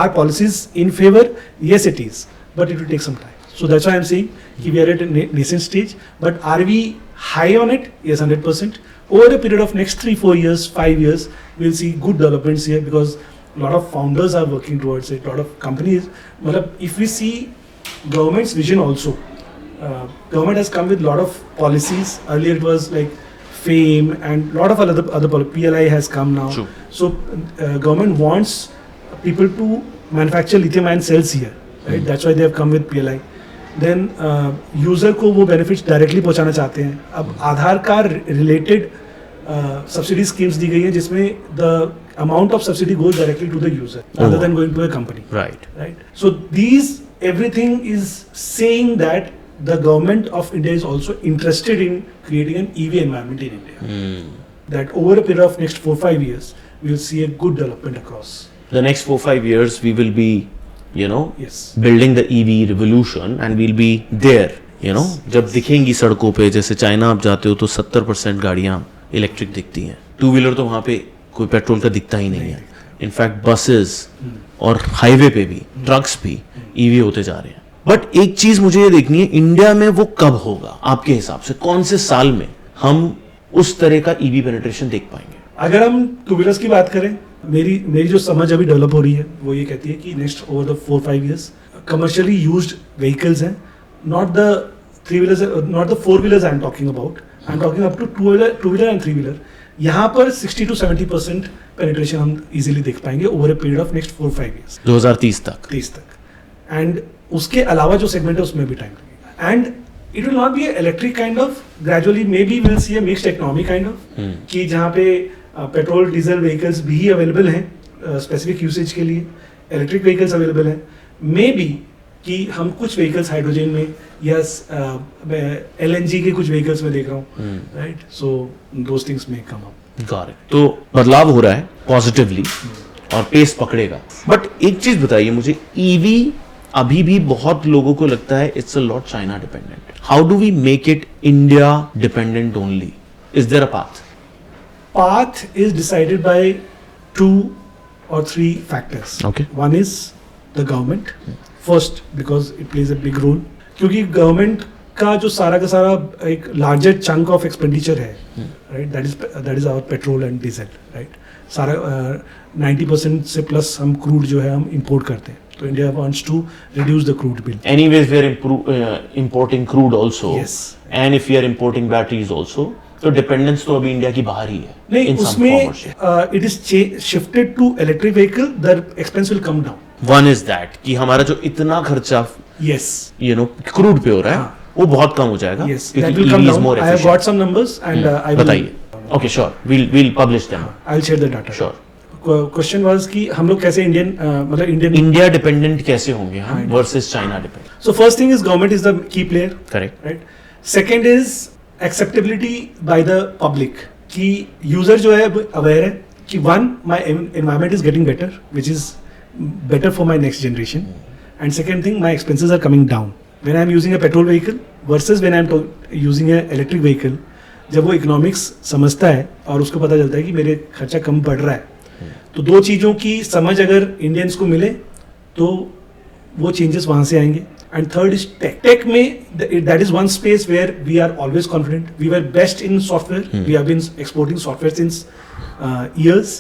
Are policies in favor? Yes, it is, but it will take some time. So that's why I'm saying we are at a nascent stage, but are we high on it? Yes, 100%. Over a period of next 3-4 years, 5 years, we'll see good developments here because a lot of founders are working towards it, a lot of companies. If we see government's vision also, government has come with a lot of policies. Earlier it was like FAME and a lot of other PLI has come now. True. So government wants people to manufacture lithium ion cells here, right? That's why they have come with PLI. Then user को वो benefits directly पहुंचाना चाहते हैं। अब आधार card related subsidy schemes दी गई हैं जिसमें the amount of subsidy goes directly to the user rather than going to a company. Right. So these everything is saying that the government of India is also interested in creating an EV environment in India. That over a period of next 4-5 years, we will see a good development across. The next 4-5 years, we will be, Yes. building the EV revolution and we'll be there, जब दिखेंगी सड़कों पे, जैसे China आप जाते हो तो 70% गाड़ियां इलेक्ट्रिक दिखती हैं, 2-व्हीलर तो वहाँ पे कोई पेट्रोल का दिखता ही नहीं है। इनफैक्ट बसेस और हाईवे पे भी ट्रक्स भी ईवी होते जा रहे हैं। बट एक चीज मुझे ये देखनी है, इंडिया में वो कब होगा आपके हिसाब से? कौन से साल में हम उस तरह का ईवी पेनिट्रेशन देख पाएंगे? अगर हम टू व्हीलर्स की बात करें, मेरी जो समझ अभी डेवलप हो रही है वो ये कहती है कि next over the 4-5 years commercially used vehicles हैं, not the 3-wheelers, not the 4-wheelers I am talking about, I am talking up to 2-wheeler and 3-wheeler। यहाँ पर 60 to 70% पेनिट्रेशन हम इजीली देख पाएंगे over a period of next 4-5 years, 2030 तक। And उसके अलावा जो सेगमेंट है उसमें भी टाइम लगेगा। And it will not be electric kind of, gradually may be will see a mixed economy kind of, कि जहाँ पे पेट्रोल डीजल व्हीकल्स भी अवेलेबल हैं स्पेसिफिक यूसेज के लिए, इलेक्ट्रिक व्हीकल्स अवेलेबल हैं, मे बी कि हम कुछ व्हीकल्स हाइड्रोजन में या LNG के कुछ व्हीकल्स में देख रहा हूँ, right? So those things may come up. Got it. तो बदलाव हो रहा है पॉजिटिवली और पेस पकड़ेगा। बट एक चीज बताइए मुझे, ईवी अभी भी बहुत लोगों को लगता है it's a lot China dependent. How do we make it India dependent only? Is there a path? Path is decided by 2 or 3 factors. Okay. One is the government. First, because it plays a big role. क्योंकि government का जो सारा का सारा एक larger chunk of expenditure है, right? That is our petrol and diesel, right? सारा 90% से plus हम crude जो है हम import करते हैं. तो India wants to reduce the crude bill. Anyways, we are importing crude also. Yes. And if we are importing batteries also, तो डिपेंडेंस तो अभी इंडिया की बाहर ही है। नहीं, उसमें it is shifted to electric vehicle, the expense will come down. One is that कि हमारा जो इतना खर्चा Yes. क्रूड पे हो रहा है वो बहुत कम हो जाएगा। Yes, that will come down. I have got some numbers and I will. बताइए। Okay, sure. We'll publish them. I'll share the data. Sure. Question was कि हम लोग कैसे इंडियन इंडिया डिपेंडेंट कैसे होंगे हम versus China dependent? So first thing is government is the key player. Correct. Right. Second is acceptability by the public, कि user जो है aware है कि one, my environment is getting better, which is better for my next generation, and second thing, my expenses are coming down when I am using a petrol vehicle versus when I am using a electric vehicle. जब वो economics समझता है और उसको पता चलता है कि मेरे खर्चा कम बढ़ रहा है, तो दो चीज़ों की समझ अगर इंडियंस को मिले तो वो चेंजेस वहाँ से आएंगे। And third is tech. Tech में that is one space where we are always confident. We were best in software. We have been exporting software since years,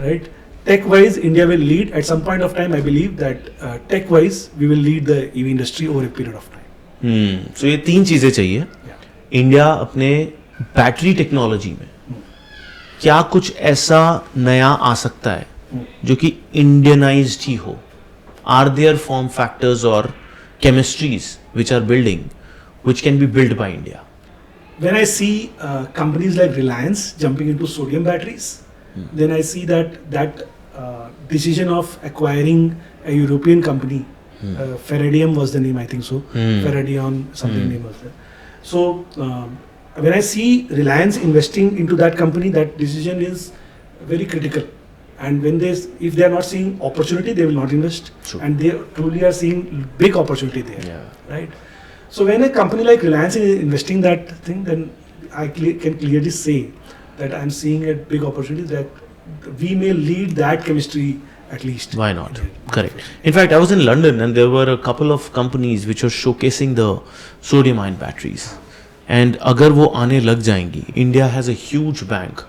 right? Tech-wise, India will lead at some point of time. I believe that tech-wise, we will lead the EV industry over a period of time. So ये 3 चीजें चाहिए। India अपने battery technology में क्या कुछ ऐसा नया आ सकता है जो कि इंडियनाइज्ड ही हो? Are there form factors or chemistries which are building, which can be built by India? When I see companies like Reliance jumping into sodium batteries, then I see that decision of acquiring a European company, Feradium was the name, I think so. Feradion, something name was there. So when I see Reliance investing into that company, that decision is very critical. And when if they are not seeing opportunity, they will not invest. True. And they truly are seeing big opportunity there, Yeah. right? So when a company like Reliance is investing that thing, then I can clearly say that I'm seeing a big opportunity that we may lead that chemistry at least. Why not? Correct. In fact, I was in London and there were a couple of companies which were showcasing the sodium ion batteries. And अगर वो आने लग जाएंगी, India has a huge bank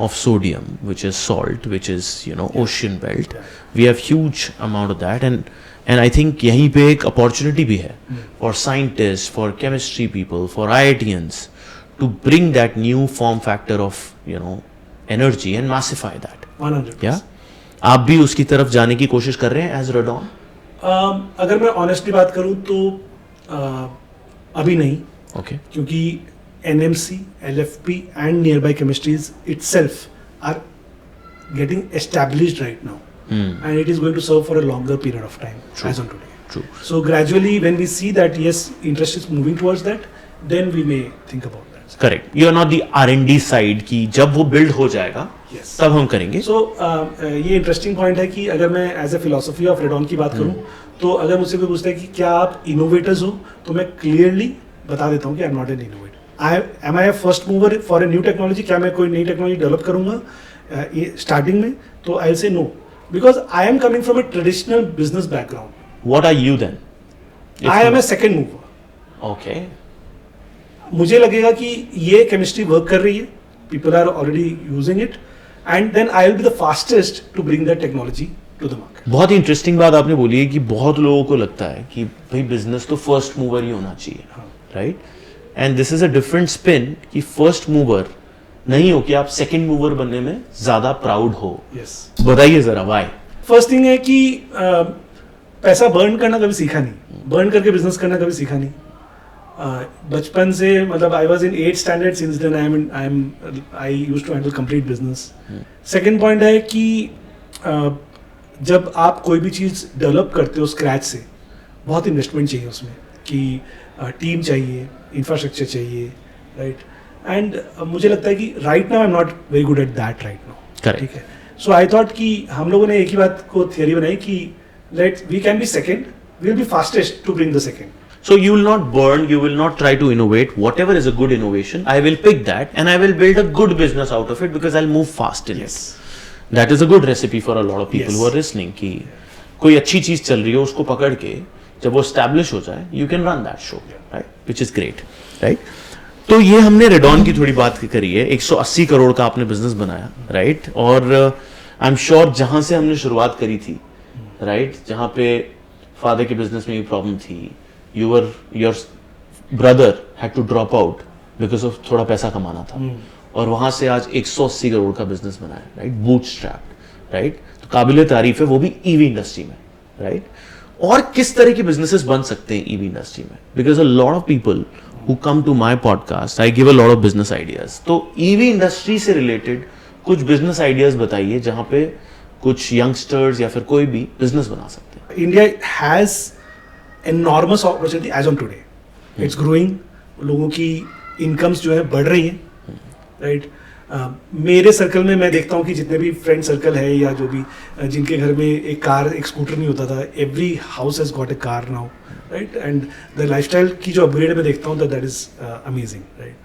of sodium, which is salt, which is, you know, ocean belt. We have huge amount of that, and I think यहीं पे एक opportunity भी है for scientists, for chemistry people, for IITians to bring that new form factor of, you know, energy and massify that. 100%. Yeah, आप भी उसकी तरफ जाने की कोशिश कर रहे हैं as Redon? अगर मैं ऑनेस्टली बात करूं तो अभी नहीं, Okay. क्योंकि NMC, LFP and nearby chemistries itself are getting established right now, and it is going to serve for a longer period of time. True. As on today. True. So gradually, when we see that yes, interest is moving towards that, then we may think about that. Correct. You are not the R&D side कि जब वो build हो जाएगा Yes. तब हम करेंगे. So ये interesting point है कि अगर मैं as a philosophy of Radon की बात करूं, तो अगर मुझसे कोई पूछता है कि क्या आप इनोवेटर्स हो, तो मैं क्लियरली बता देता हूं कि I am not an innovator. Am I first mover for a new technology? क्या मैं कोई नई टेक्नोलॉजी डेवलप करूंगा स्टार्टिंग में? तो I say no, because I am coming from a traditional business background. What are you then? I am a second mover. Okay. मुझे लगेगा कि ये केमिस्ट्री वर्क कर रही है, people are already using it, and then I will be the fastest to bring that technology to the market. बहुत ही interesting बात आपने बोली है कि बहुत लोगों को लगता है कि भाई बिजनेस तो फर्स्ट मूवर ही होना चाहिए, right? And this is a different spin कि फर्स्ट मूवर नहीं हो कि आप सेकंड मूवर बनने में ज्यादा प्राउड हो. यस. बताइए जरा व्हाई. फर्स्ट थिंग है कि पैसा बर्न करना कभी सीखा नहीं, बर्न करके बिजनेस करना कभी सीखा नहीं. बचपन से मतलब I was in 8th standard, since then I used to handle complete business. Second point है कि जब आप कोई भी चीज़ डेवलप करते हो स्क्रैच से, बहुत इन्वेस्टमेंट चाहिए उसमें, कि टीम चाहिए, इंफ्रास्ट्रक्चर चाहिए, राइट? एंड मुझे लगता है कि right now I am not very good at that right now. Correct. ठीक है. सो आई थॉट कि हम लोगों ने एक ही बात को थियरी बनाई कि let we can be second, we will be fastest to bring the second. So you will not burn, you will not try to innovate. Whatever is a good innovation, I will pick that and I will build a good business out of it because I'll move fast in it. That is a good recipe for a lot of people who are listening. कि कोई अच्छी चीज चल रही है उसको पकड़ के जब वो establish हो जाए, you can run that show, right? Which is great, right? तो ये हमने रेडॉन की थोड़ी बात करी है. 180 करोड़ का आपने बिजनेस बनाया, राइट? और आई एम श्योर जहां से हमने शुरुआत करी थी, राइट, जहां पे फादर के बिजनेस में भी प्रॉब्लम थी, your brother had to drop out because of थोड़ा पैसा कमाना था, और वहां से आज 180 करोड़ का बिजनेस बनाया, राइट? Bootstrapped, right? तो काबिले तारीफ है वो भी ईवी इंडस्ट्री में, राइट? और किस तरह के बिजनेसेस बन सकते हैं ईवी इंडस्ट्री में? Because a lot of people who come to my podcast, I give a lot of business ideas. तो EV इंडस्ट्री से रिलेटेड कुछ बिजनेस आइडियाज बताइए जहां पे कुछ यंगस्टर्स या फिर कोई भी बिजनेस बना सकते हैं. India has enormous opportunity as on today. It's growing. लोगों की इनकम्स जो है बढ़ रही हैं, राइट? मेरे सर्कल में मैं देखता हूँ कि जितने भी फ्रेंड सर्कल है या जो भी जिनके घर में एक कार एक स्कूटर नहीं होता था, every house has got a car now, right? And the lifestyle की जो अपग्रेड मैं देखता हूँ that is amazing, right?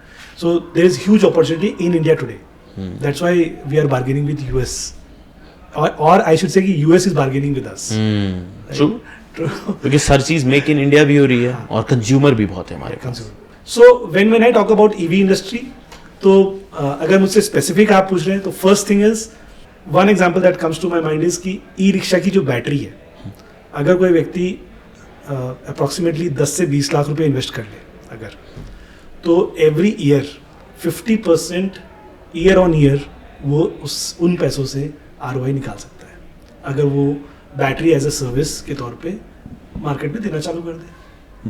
So there is huge opportunity in India today. That's why we are bargaining with US, और I should say that US is bargaining with us. True, क्योंकि हर चीज make in India भी हो रही है और consumer भी बहुत है हमारे पास. So when I talk about EV industry, तो अगर मुझसे स्पेसिफिक आप पूछ रहे हैं तो first thing is, one example that comes to my mind is कि ई रिक्शा की जो बैटरी है, अगर कोई व्यक्ति अप्रॉक्सीमेटली 10 से 20 लाख रुपए इन्वेस्ट कर ले अगर, तो every year 50% year on year वो उन पैसों से ROI निकाल सकता है, अगर वो बैटरी एज अ सर्विस के तौर पे मार्केट में देना चालू कर दे.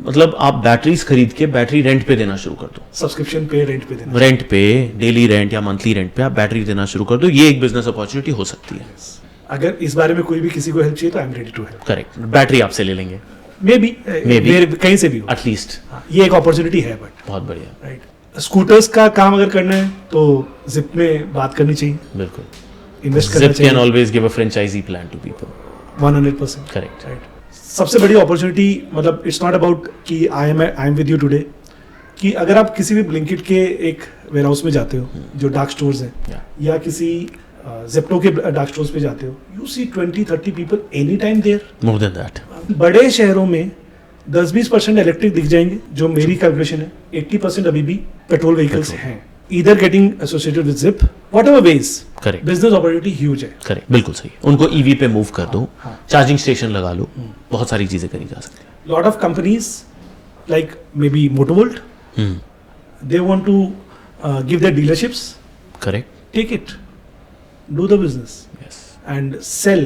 मतलब आप बैटरीज खरीद के बैटरी रेंट पे देना शुरू कर दो, सब्सक्रिप्शन पे, रेंट पे देना, रेंट पे, डेली रेंट या मंथली रेंट पे आप बैटरी देना शुरू कर दो. ये एक बिजनेस अपॉर्चुनिटी हो सकती है. अगर इस बारे में कोई भी किसी को हेल्प चाहिए तो I am ready to help. Correct, battery आपसे ले लेंगे, मे बी कहीं से भी हो, एटलीस्ट. ये एक अपॉर्चुनिटी है. बट बहुत बढ़िया, राइट, स्कूटर्स का काम अगर करना है तो जिप में बात करनी चाहिए. बिल्कुल. इन्वेस्ट करना Zip can चाहिए। always give a franchisee plan to people. 100%। Correct. सबसे बड़ी अपॉर्चुनिटी, मतलब इट्स नॉट अबाउट कि I am with you today, कि अगर आप किसी भी ब्लिंकिट के एक वेयर हाउस में जाते हो जो डार्क स्टोर्स हैं, Yeah. या किसी जेप्टो के डार्क स्टोर्स पे जाते हो, you see 20-30 people any time there. More than that. बड़े शहरों में 10-20% इलेक्ट्रिक दिख जाएंगे, जो मेरी कैलकुलेशन है 80% अभी भी पेट्रोल व्हीकल्स हैं, either getting associated with Zypp, whatever ways. Correct. Business opportunity huge है। करेक्ट, बिल्कुल सही। उनको ईवी पे मूव कर दो, हाँ। चार्जिंग स्टेशन लगा लो, बहुत सारी चीजें करी जा सकती हैं। Lot of companies like may be Motovolt, they want to give their dealerships, correct, take it, do the business yes, and sell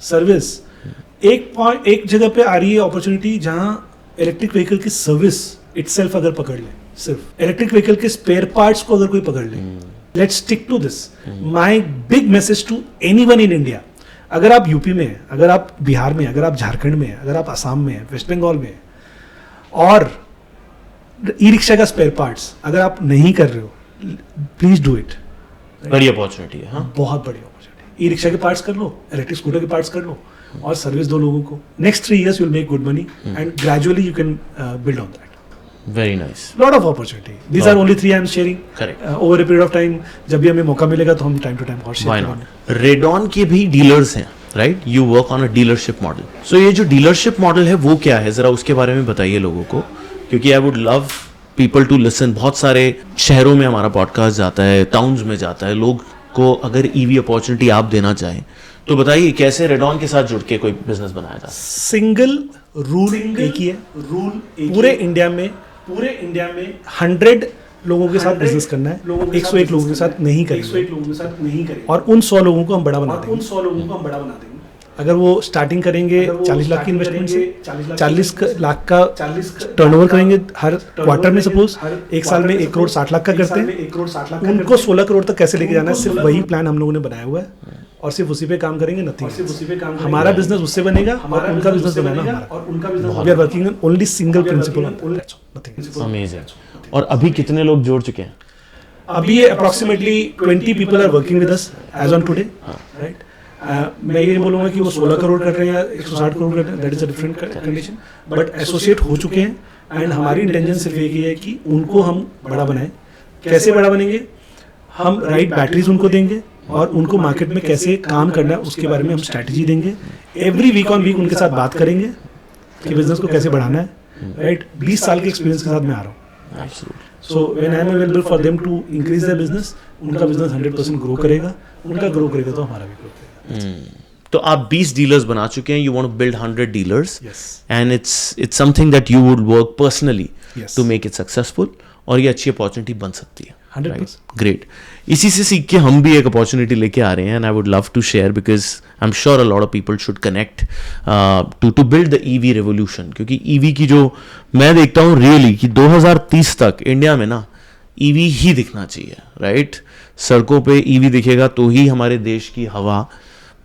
service। एक जगह पे आ रही है अपॉर्चुनिटी जहां इलेक्ट्रिक व्हीकल की सर्विस इटसेल्फ अगर पकड़ ले, सिर्फ इलेक्ट्रिक व्हीकल के स्पेयर पार्ट्स को अगर कोई पकड़ ले, let's stick to this. My big message to anyone in India, अगर आप यूपी में हैं, अगर आप बिहार में हैं, अगर आप झारखंड में हैं, अगर आप असम में हैं, वेस्ट बंगाल में हैं, और ई रिक्शा का स्पेयर पार्ट्स अगर आप नहीं कर रहे हो, प्लीज डू इट। बड़ी अपॉर्चुनिटी है। हाँ, बहुत बड़ी अपॉर्चुनिटी। ई रिक्शा के पार्ट्स कर लो, इलेक्ट्रिक स्कूटर के पार्ट्स कर लो, और सर्विस दो लोगों को। Next 3 years you'll make good money and gradually you can build on that. Very nice, Lot of opportunity. These are only 3 I'm sharing. Correct. Over a period of time, जब भी हमें मौका मिलेगा तो हम टाइम टू टाइम और Why share not? करेंगे। रेडॉन के भी डीलर्स हैं, right? You work on a dealership model. So ये जो डीलरशिप मॉडल है वो क्या है, जरा उसके बारे में बताइए लोगों को, क्योंकि I would love people to listen. बहुत सारे शहरों में हमारा पॉडकास्ट जाता है, टाउन्स में जाता है, लोग को अगर ईवी अपॉर्चुनिटी आप देना चाहें तो बताइए कैसे रेडॉन के साथ जुड़ के कोई बिजनेस बनाया जा सकता सिंगल रूल एक ही है, पूरे इंडिया में 100 लोगों के साथ बिजनेस करना है, 101 लोगों के साथ नहीं करेंगे, और उन 100 लोगों को हम बड़ा बना देंगे। अगर वो स्टार्टिंग करेंगे 40 लाख की इन्वेस्टमेंट से, 40 लाख का टर्नओवर करेंगे हर क्वार्टर में, सपोज एक साल में 1 करोड़ 60 लाख का करते हैं, उनको 16 करोड़ तक कैसे लेके जाना है, सिर्फ वही प्लान हम लोगों ने बनाया हुआ है, और सिर्फ उसी पे काम करेंगे। नथिंग, हमारा बिजनेस उससे बनेगा और उनका बिजनेस बनाना हमारा। We are working on only single principle, nothing. Amazing. और अभी कितने लोग जोड़ चुके हैं? अभी approximately 20 people are working with us as on today, right. मैं ये नहीं बोलूंगा कि वो 16 करोड़ कर रहे हैं या 160 करोड़ कर रहे हैं, that is a different condition, but associate हो चुके हैं। एंड हमारी इंटेंशन सिर्फ एक ही है कि उनको हम बड़ा बनाएं। कैसे बड़ा बनेंगे? हम राइट बैटरीज उनको देंगे, और उनको मार्केट में कैसे काम करना है उसके बारे में हम स्ट्रैटेजी देंगे। एवरी वीक ऑन वीक उनके साथ बात करेंगे कि बिजनेस को कैसे बढ़ाना है, राइट। 20 साल के एक्सपीरियंस के साथ मैं आ रहा हूँ। So when I am available for them to increase their business, उनका बिजनेस 100% ग्रो करेगा, उनका ग्रो करेगा तो हमारा भी ग्रो करेगा। तो आप 20 डीलर्स बना चुके हैं, you want to build 100 dealers, Yes. And it's something that you would work personally Yes. To make it successful, और ये अच्छी अपॉर्चुनिटी बन सकती है। 100%. ग्रेट। इसी से सीख के हम भी एक अपॉर्चुनिटी लेके आ रहे हैं, and I would love to share, because I am sure a lot of people should connect to build the EV revolution. क्योंकि ईवी की जो मैं देखता हूँ रियली कि 2030 तक इंडिया में ना ईवी ही दिखना चाहिए, राइट। सड़कों पे ईवी दिखेगा तो ही हमारे देश की हवा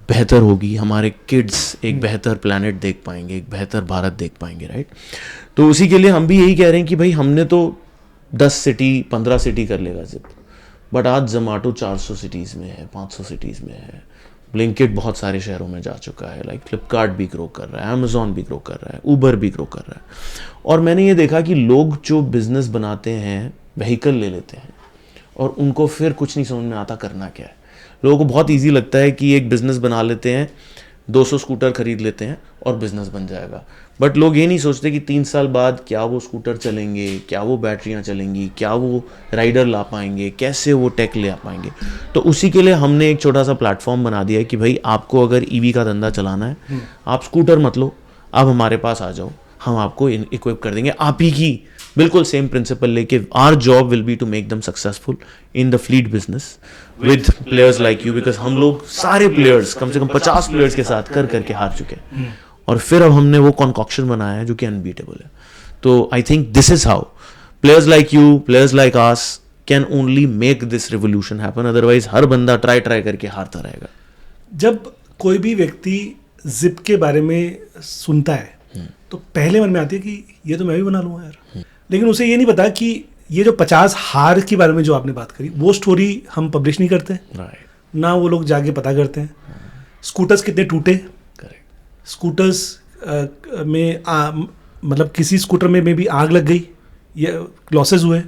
बेहतर होगी, हमारे किड्स एक बेहतर प्लैनेट देख पाएंगे, एक बेहतर भारत देख पाएंगे, राइट। तो उसी के लिए हम भी यही कह रहे हैं कि भाई हमने तो 10 सिटी 15 सिटी कर लेगा जिप, बट आज जोमेटो 400 सिटीज़ में है, 500 सिटीज़ में है, ब्लिंकिट बहुत सारे शहरों में जा चुका है, लाइक फ्लिपकार्ट भी ग्रो कर रहा है, अमेजोन भी ग्रो कर रहा है, उबर भी ग्रो कर रहा है। और मैंने ये देखा कि लोग जो बिजनेस बनाते हैं व्हीकल ले लेते हैं और उनको फिर कुछ नहीं समझ में आता करना क्या है। लोगों को बहुत इजी लगता है कि एक बिज़नेस बना लेते हैं, 200 स्कूटर खरीद लेते हैं और बिज़नेस बन जाएगा, बट लोग ये नहीं सोचते कि 3 साल बाद क्या वो स्कूटर चलेंगे, क्या वो बैटरियाँ चलेंगी, क्या वो राइडर ला पाएंगे, कैसे वो टेक ले आ पाएंगे। तो उसी के लिए हमने एक छोटा सा प्लेटफॉर्म बना दिया है कि भाई आपको अगर ईवी का धंधा चलाना है, आप स्कूटर मत लो, आप हमारे पास आ जाओ, हम आपको इक्विप कर देंगे। आप ही की बिल्कुल सेम प्रिंसिपल लेके our job will be to make them successful in the fleet business with players like you, because हम लोग सारे प्लेयर्स कम से कम 50 प्लेयर्स के साथ कर करके हार चुके हैं, और फिर अब हमने वो कॉन्कॉक्शन बनाया है जो कि अनबीटेबल है। तो I think this is how players like you, players like us can only make this revolution happen, otherwise हर बंदा ट्राई करके हारता रहेगा। जब कोई भी व्यक्ति जिप के बारे में सुनता है तो पहले मन में आती है कि ये तो मैं भी बना लूँगा यार, लेकिन उसे ये नहीं पता कि ये जो 50 हार के बारे में जो आपने बात करी, वो स्टोरी हम पब्लिश नहीं करते। ना वो लोग जाके पता करते हैं। स्कूटर्स कितने टूटे, करेक्ट, स्कूटर्स में मतलब किसी स्कूटर में भी आग लग गई या लॉसेस हुए,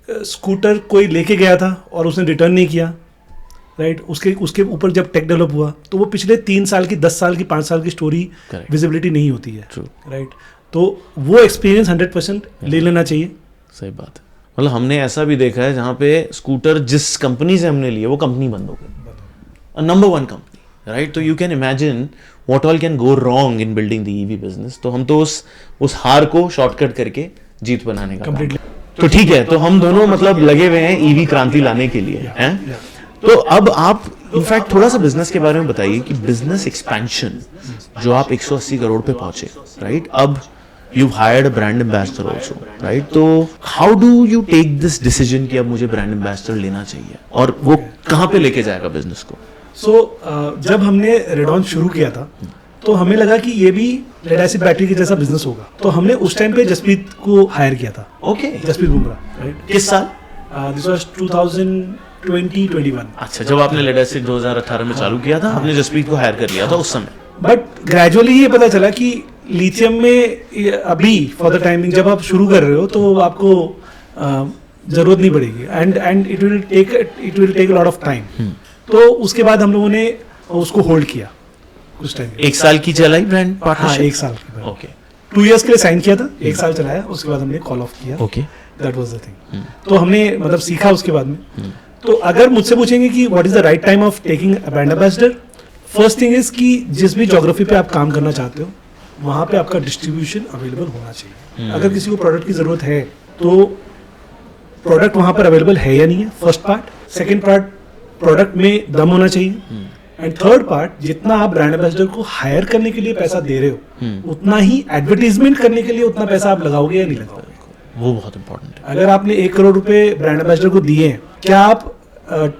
स्कूटर कोई लेके गया था और उसने रिटर्न नहीं किया, राइट, उसके ऊपर जब टेक डेवलप हुआ तो वो पिछले 3 साल की, 10 साल की, 5 साल की स्टोरी Correct. विजिबिलिटी नहीं होती है, True. राइट। तो वो एक्सपीरियंस 100% ले लेना चाहिए। सही बात है। मतलब हमने ऐसा भी देखा है जहाँ पे स्कूटर जिस कंपनी से हमने लिए वो कंपनी बंद हो गई, नंबर 1 कंपनी, राइट। तो you can imagine what all can go wrong in building the EV business. तो हम तो उस हार को शॉर्टकट करके जीत बनाने का काम। Completely. तो ठीक है, तो हम दोनों मतलब लगे हुए हैं ईवी क्रांति लाने के लिए, हैं। तो अब आप इनफैक्ट थोड़ा सा बिजनेस के बारे में बताइए कि बिजनेस एक्सपेंशन जो आप 180 करोड़ पे पहुंचे, राइट, अब you hired a brand ambassador also, right. तो how do you take this decision कि अब मुझे ब्रांड एम्बेसडर लेना चाहिए और वो कहाँ पे लेके जाएगा बिजनेस को? जब हमने रेडॉन शुरू किया था तो हमें लगा कि ये भी लेड एसिड बैटरी के जैसा बिजनेस होगा, तो हमने उस टाइम पे जसप्रीत को हायर किया था। Okay, Jasprit Bumrah, right. किस साल? This was 2020-21। अच्छा, जब आपने लेड एसिड 2018 में चालू किया था, आपने जसप्रीत को हायर कर लिया था उस समय। बट ग्रेजुअली ये पता चला कि लिथियम में अभी फॉर द टाइमिंग जब आप शुरू कर रहे हो तो आपको जरूरत नहीं पड़ेगी, and it will take lot of time. तो उसके बाद हम लोगों ने उसको होल्ड किया कुछ टाइम। 1 साल की चलाई ब्रांड हाँ, पार्टनरशिप? 1 साल की। ओके, 2 इयर्स के लिए साइन किया था, 1 साल चलाया, उसके बाद हमने कॉल ऑफ किया। Okay, that was the thing. तो हमने मतलब सीखा उसके बाद में। तो अगर मुझसे पूछेंगे कि what is the right time of taking a brand ambassador, first thing is कि जिस भी ज्योग्राफी पे आप काम करना चाहते हो वहाँ पे आपका डिस्ट्रीब्यूशन अवेलेबल होना चाहिए। अगर किसी को प्रोडक्ट की जरूरत है तो प्रोडक्ट वहाँ पर अवेलेबल है या नहीं है, first part. Second part, product में दम होना चाहिए। एंड थर्ड पार्ट, जितना आप ब्रांड एम्बेसडर को हायर करने के लिए पैसा दे रहे हो उतना ही एडवर्टीजमेंट करने के लिए उतना पैसा आप लगाओगे या नहीं लगाओगे, वो बहुत इंपॉर्टेंट है। अगर आपने 1 करोड़ रुपए ब्रांड एम्बेसडर को दिए हैं, क्या आप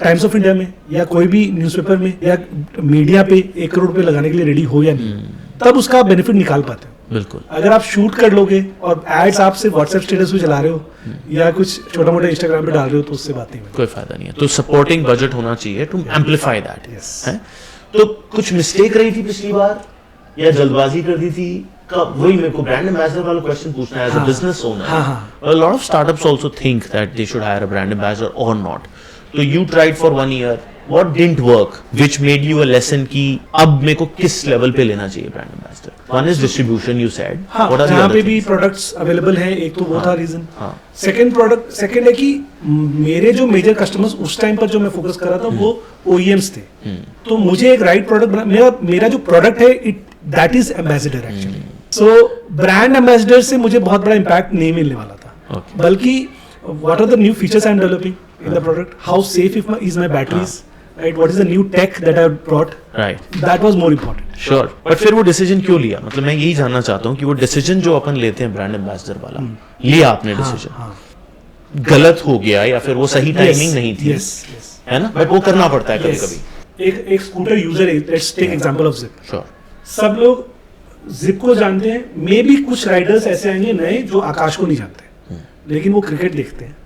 टाइम्स ऑफ इंडिया में या कोई भी न्यूज़पेपर में या मीडिया पे 1 करोड़ रुपए लगाने के लिए रेडी हो या नहीं, तब उसका आप बेनिफिट निकाल पाते हो। बिल्कुल। अगर आप शूट कर लोगे और एड्स आप सिर्फ व्हाट्सएप स्टेटस पे चला रहे हो या कुछ छोटा मोटा इंस्टाग्राम पे डाल रहे हो तो उससे बात नहीं होगी, कोई फायदा नहीं है। तो सपोर्टिंग बजट होना चाहिए टू एम्पलीफाई दैट, Yes. है। तो कुछ मिस्टेक रही थी पिछली बार या जल्दबाजी कर दी थी? कब? वही मेरे को ब्रांड एम्बेसडर वाला क्वेश्चन पूछना है as a business owner. A lot of startups also think that they should hire a brand ambassador or not. So you tried for 1 year. What didn't work? Which made you a lesson कि अब मेरे को किस level पे लेना चाहिए brand ambassador? One is distribution, you said. हाँ, What are the जहाँ other पे भी things? प्रोडक्ट्स अवेलेबल हैं, एक तो वो था रीजन। हाँ। सेकंड है कि मेरे जो मेजर कस्टमर्स उस टाइम पर जो मैं फोकस कर रहा था वो OEMs थे। तो मुझे एक राइट प्रोडक्ट, मेरा जो प्रोडक्ट है that is ambassador actually. So brand ambassador से मुझे बहुत बड़ा इम्पैक्ट नहीं मिलने वाला था, Okay. बल्कि what are the new features I am developing in the product, how safe is my batteries, right, what is the new tech that I brought, Right. That was more important. Sure. But फिर वो decision क्यों लिया? मतलब मैं यही जानना चाहता हूँ कि वो डिसीजन जो अपन लेते हैं ब्रांड एम्बेसडर वाला, लिया आपने डिसीजन, गलत हो गया या फिर वो सही टाइमिंग नहीं थी, है ना? बट वो करना पड़ता है कभी कभी। एक स्कूटर यूजर है, let's take example of Zypp. Sure. सब लोग जिप को जानते हैं, मे बी कुछ राइडर्स ऐसे आएंगे नए जो आकाश को नहीं जानते, लेकिन वो क्रिकेट देखते हैं,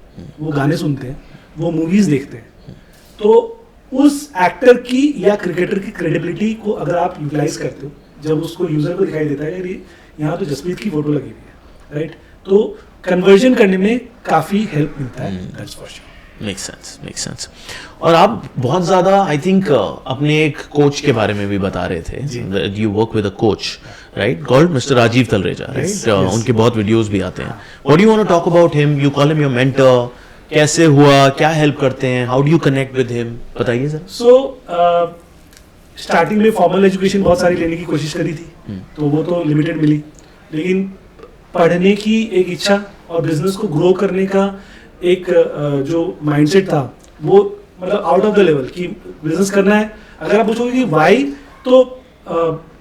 वो गाने सुनते हैं, वो मूवीज देखते हैं। तो उस एक्टर की या क्रिकेटर की क्रेडिबिलिटी को अगर आप यूटिलाइज करते हो, जब उसको यूजर को दिखाई देता है यार ये यहाँ तो जसप्रीत की फोटो लगी हुई है, राइट, तो कन्वर्जन करने में काफी हेल्प मिलता है, that's for sure. Make sense. और आप बहुत ज्यादा आई थिंक अपने एक कोच के बारे में भी बता रहे थे, you work with a coach, right, called mister Rajeev Talreja, right? उनके बहुत वीडियोस भी आते हैं। What do you want to talk about him? You call him your mentor, कैसे हुआ, क्या हेल्प करते हैं, how do you connect with him, बताइए सर। सो स्टार्टिंग में फॉर्मल एजुकेशन बहुत सारी लेने की कोशिश करी थी, तो वो तो लिमिटेड मिली, लेकिन पढ़ने की एक इच्छा और बिजनेस को ग्रो करने का एक जो माइंडसेट था वो मतलब आउट ऑफ द लेवल कि बिजनेस करना है। अगर आप पूछोगे कि व्हाई, तो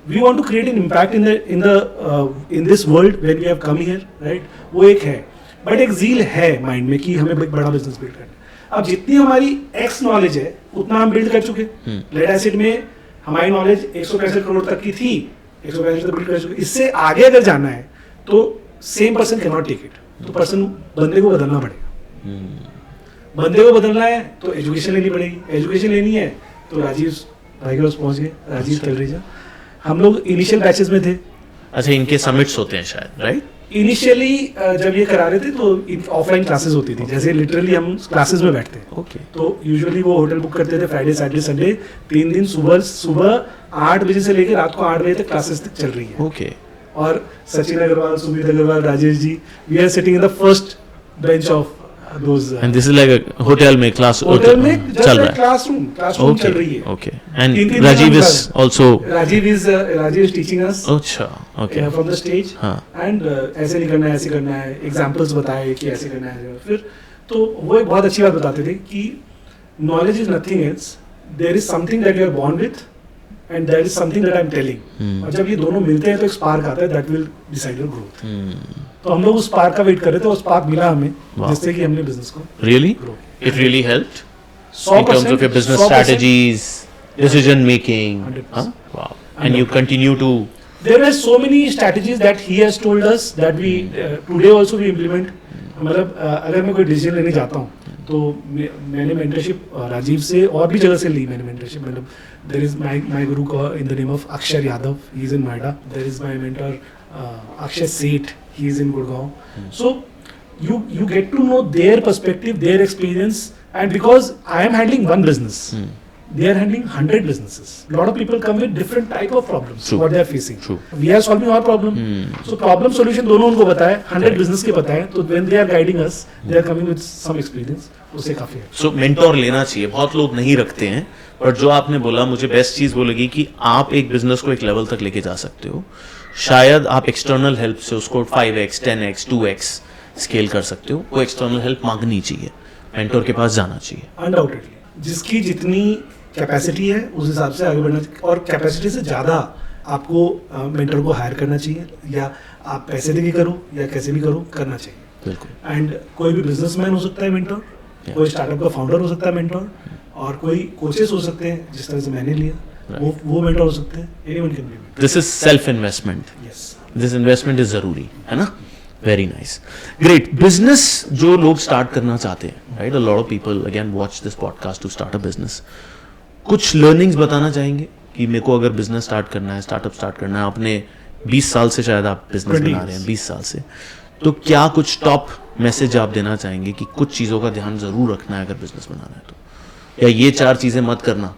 we want to create an impact in this world when we have come here, right, वो एक है। बट एक जील है माइंड में कि हमें एक बड़ा बिजनेस बिल्ड करना है। अब जितनी हमारी एक्स नॉलेज है उतना हम बिल्ड कर चुके। लेड एसिड में हमारी नॉलेज 165 करोड़ तक की थी, 165 तक बिल्ड कर चुके। इससे आगे अगर जाना है तो same person can not take it, तो बंदे को बदलना पड़ेगा। बंदे को बदलना है तो एजुकेशन लेनी पड़ेगी, एजुकेशन लेनी है तो राजीव भाई के पास पहुंच गए, राजीव कलरेजा। हम लोग इनिशियल बैचेस में थे। अच्छा, इनके समिट्स होते हैं शायद, राइट? इनिशियली जब ये करा रहे थे तो ऑफलाइन क्लासेस होती थी, जैसे लिटरली हम क्लासेस में बैठते हैं। ओके। तो यूजुअली वो होटल बुक करते थे फ्राइडे सैटरडे संडे, 3 दिन सुबह 8 बजे से लेकर रात को 8 बजे तक क्लासेस तक चल रही है। ओके। और Sachin Agarwal, Sumit Agarwal, Rajesh ji, we are sitting in the first bench of those. And this is like a hotel में क्लास होटल में चल रहा है, क्लासरूम चल रही है। Okay. And 3 Rajeev is also, Rajeev is teaching us अच्छा, ओके, फ्रॉम द स्टेज। हाँ, एंड ऐसे नहीं करना है, ऐसे करना है, एग्जांपल्स बताए कि ऐसे करना है। फिर तो वो एक बहुत अच्छी बात बताते थे कि knowledge is nothing else, there is something that you are born with and there is something that I am telling. और जब ये दोनों मिलते हैं तो एक स्पार्क आता है that will decide your growth. तो हम लोग उस स्पार्क का वेट कर रहे थे, वो स्पार्क मिला हमें, जिससे कि हमने बिजनेस को really grow। It really helped 100% in terms of your business 100%, strategies, decision making, 100%. Wow. And you continue to, There were so many strategies that he has told us that we today also we implement। मतलब अगर मैं कोई decision लेने जाता हूँ तो मैंने mentorship Rajiv से और भी जगह से ली मैंने मेंटरशिप। मतलब there is my Guru in the name of Akshar Yadav, he is in Noida. There is my mentor Akshay Seth, he is in Gurgaon. So you get to know their perspective, their experience, and because I am handling one business, they are handling 100 businesses. A lot of people come with different type of problems. True. What they are facing. True. We are solving our problem. So problem solution दोनों उनको बताए, 100 business के बताए, तो when they are guiding us, they are coming with some experience. उससे काफी है। so mentor लेना चाहिए, बहुत लोग नहीं रखते हैं, पर जो आपने बोला मुझे बेस्ट चीज वो लगी कि आप एक बिजनेस को एक लेवल तक लेके जा सकते हो। शायद आप एक्सटर्नल हेल्प से उसको 5x, 10x, 2x स्केल कर सकते हो, वो एक्सटर्नल हेल्प मांगनी चाहिए, मेंटोर के पास जाना चाहिए। अनडाउटेडली जिसकी जितनी कैपेसिटी है उस हिसाब से आगे बढ़ना चाहिए, और कैपेसिटी से ज़्यादा आपको मेंटर को हायर करना चाहिए, या आप पैसे देके करो या कैसे भी करो, करना चाहिए। बिल्कुल। एंड कोई भी बिजनेसमैन हो सकता है मेंटर, कोई स्टार्टअप का फाउंडर हो सकता है मेंटर, और कोई कोचेस हो सकते हैं जिस तरह से मैंने लिया, वो मेंटर हो सकते हैं। Anyone can be mentor. This is self investment. Yes, this investment is जरूरी है ना। Very nice, great. बिजनेस जो लोग स्टार्ट करना चाहते हैं, right, a lot of people again watch this podcast to start a business, कुछ लर्निंग्स बताना चाहेंगे कि मेरे को अगर बिजनेस स्टार्ट करना है, स्टार्टअप स्टार्ट करना है, आपने 20 साल से शायद आप बिजनेस बना रहे हैं, 20 साल से, तो क्या कुछ टॉप मैसेज आप देना चाहेंगे कि कुछ चीज़ों का ध्यान जरूर रखना है अगर बिजनेस बनाना है तो, या ये 4 चीज़ें मत करना,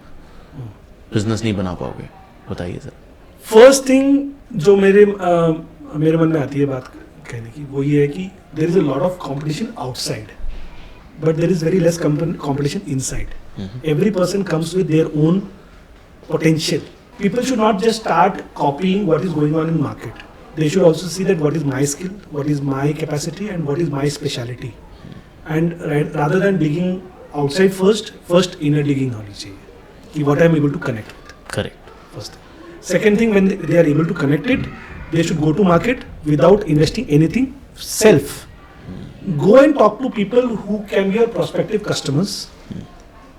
बिजनेस नहीं बना पाओगे? बताइए सर। फर्स्ट थिंग जो मेरे मन में आती है बात कहने की, वो ये है कि there is a lot of competition outside, but there is very less competition inside. Every person comes with their own potential. People should not just start copying what is going on in market, they should also see that what is my skill, what is my capacity, and what is my speciality. And rather than digging outside first inner digging होनी चाहिए कि what I am able to connect with. Correct. First thing. Second thing, when they are able to connect it, they should go to market without investing anything. Self. Go and talk to people who can be your prospective customers.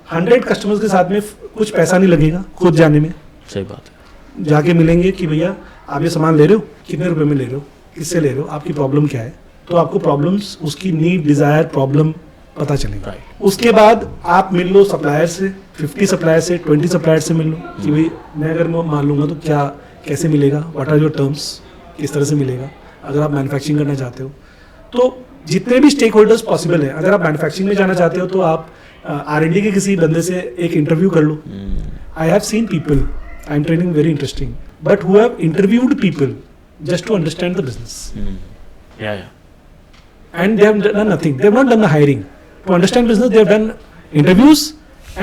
100 customers के साथ में कुछ पैसा नहीं लगेगा खुद जाने में। सही बात है। जाके मिलेंगे कि भैया आप ये सामान ले रहे हो, कितने रुपए में ले रहे हो, किससे ले रहे हो, आपकी प्रॉब्लम क्या है, तो आपको प्रॉब्लम्स, उसकी नीड, डिजायर, प्रॉब्लम पता चलेगा। Right. उसके बाद आप मिल लो सप्लायर से, 50 सप्लायर से, 20 सप्लायर से मिल लो कि भाई मैं अगर मान लूँगा तो क्या कैसे मिलेगा, व्हाट आर योर टर्म्स, किस तरह से मिलेगा। अगर आप मैन्युफैक्चरिंग करना चाहते हो तो जितने भी स्टेक होल्डर्स पॉसिबल है, अगर आप मैन्युफैक्चरिंग में जाना चाहते हो तो आप R&D के किसी बंदे से एक इंटरव्यू कर लो। I have seen people, I am training very interesting, but who have interviewed people just to understand the business. Yeah. And they have done nothing. They have not done the hiring. To understand business, they have done interviews,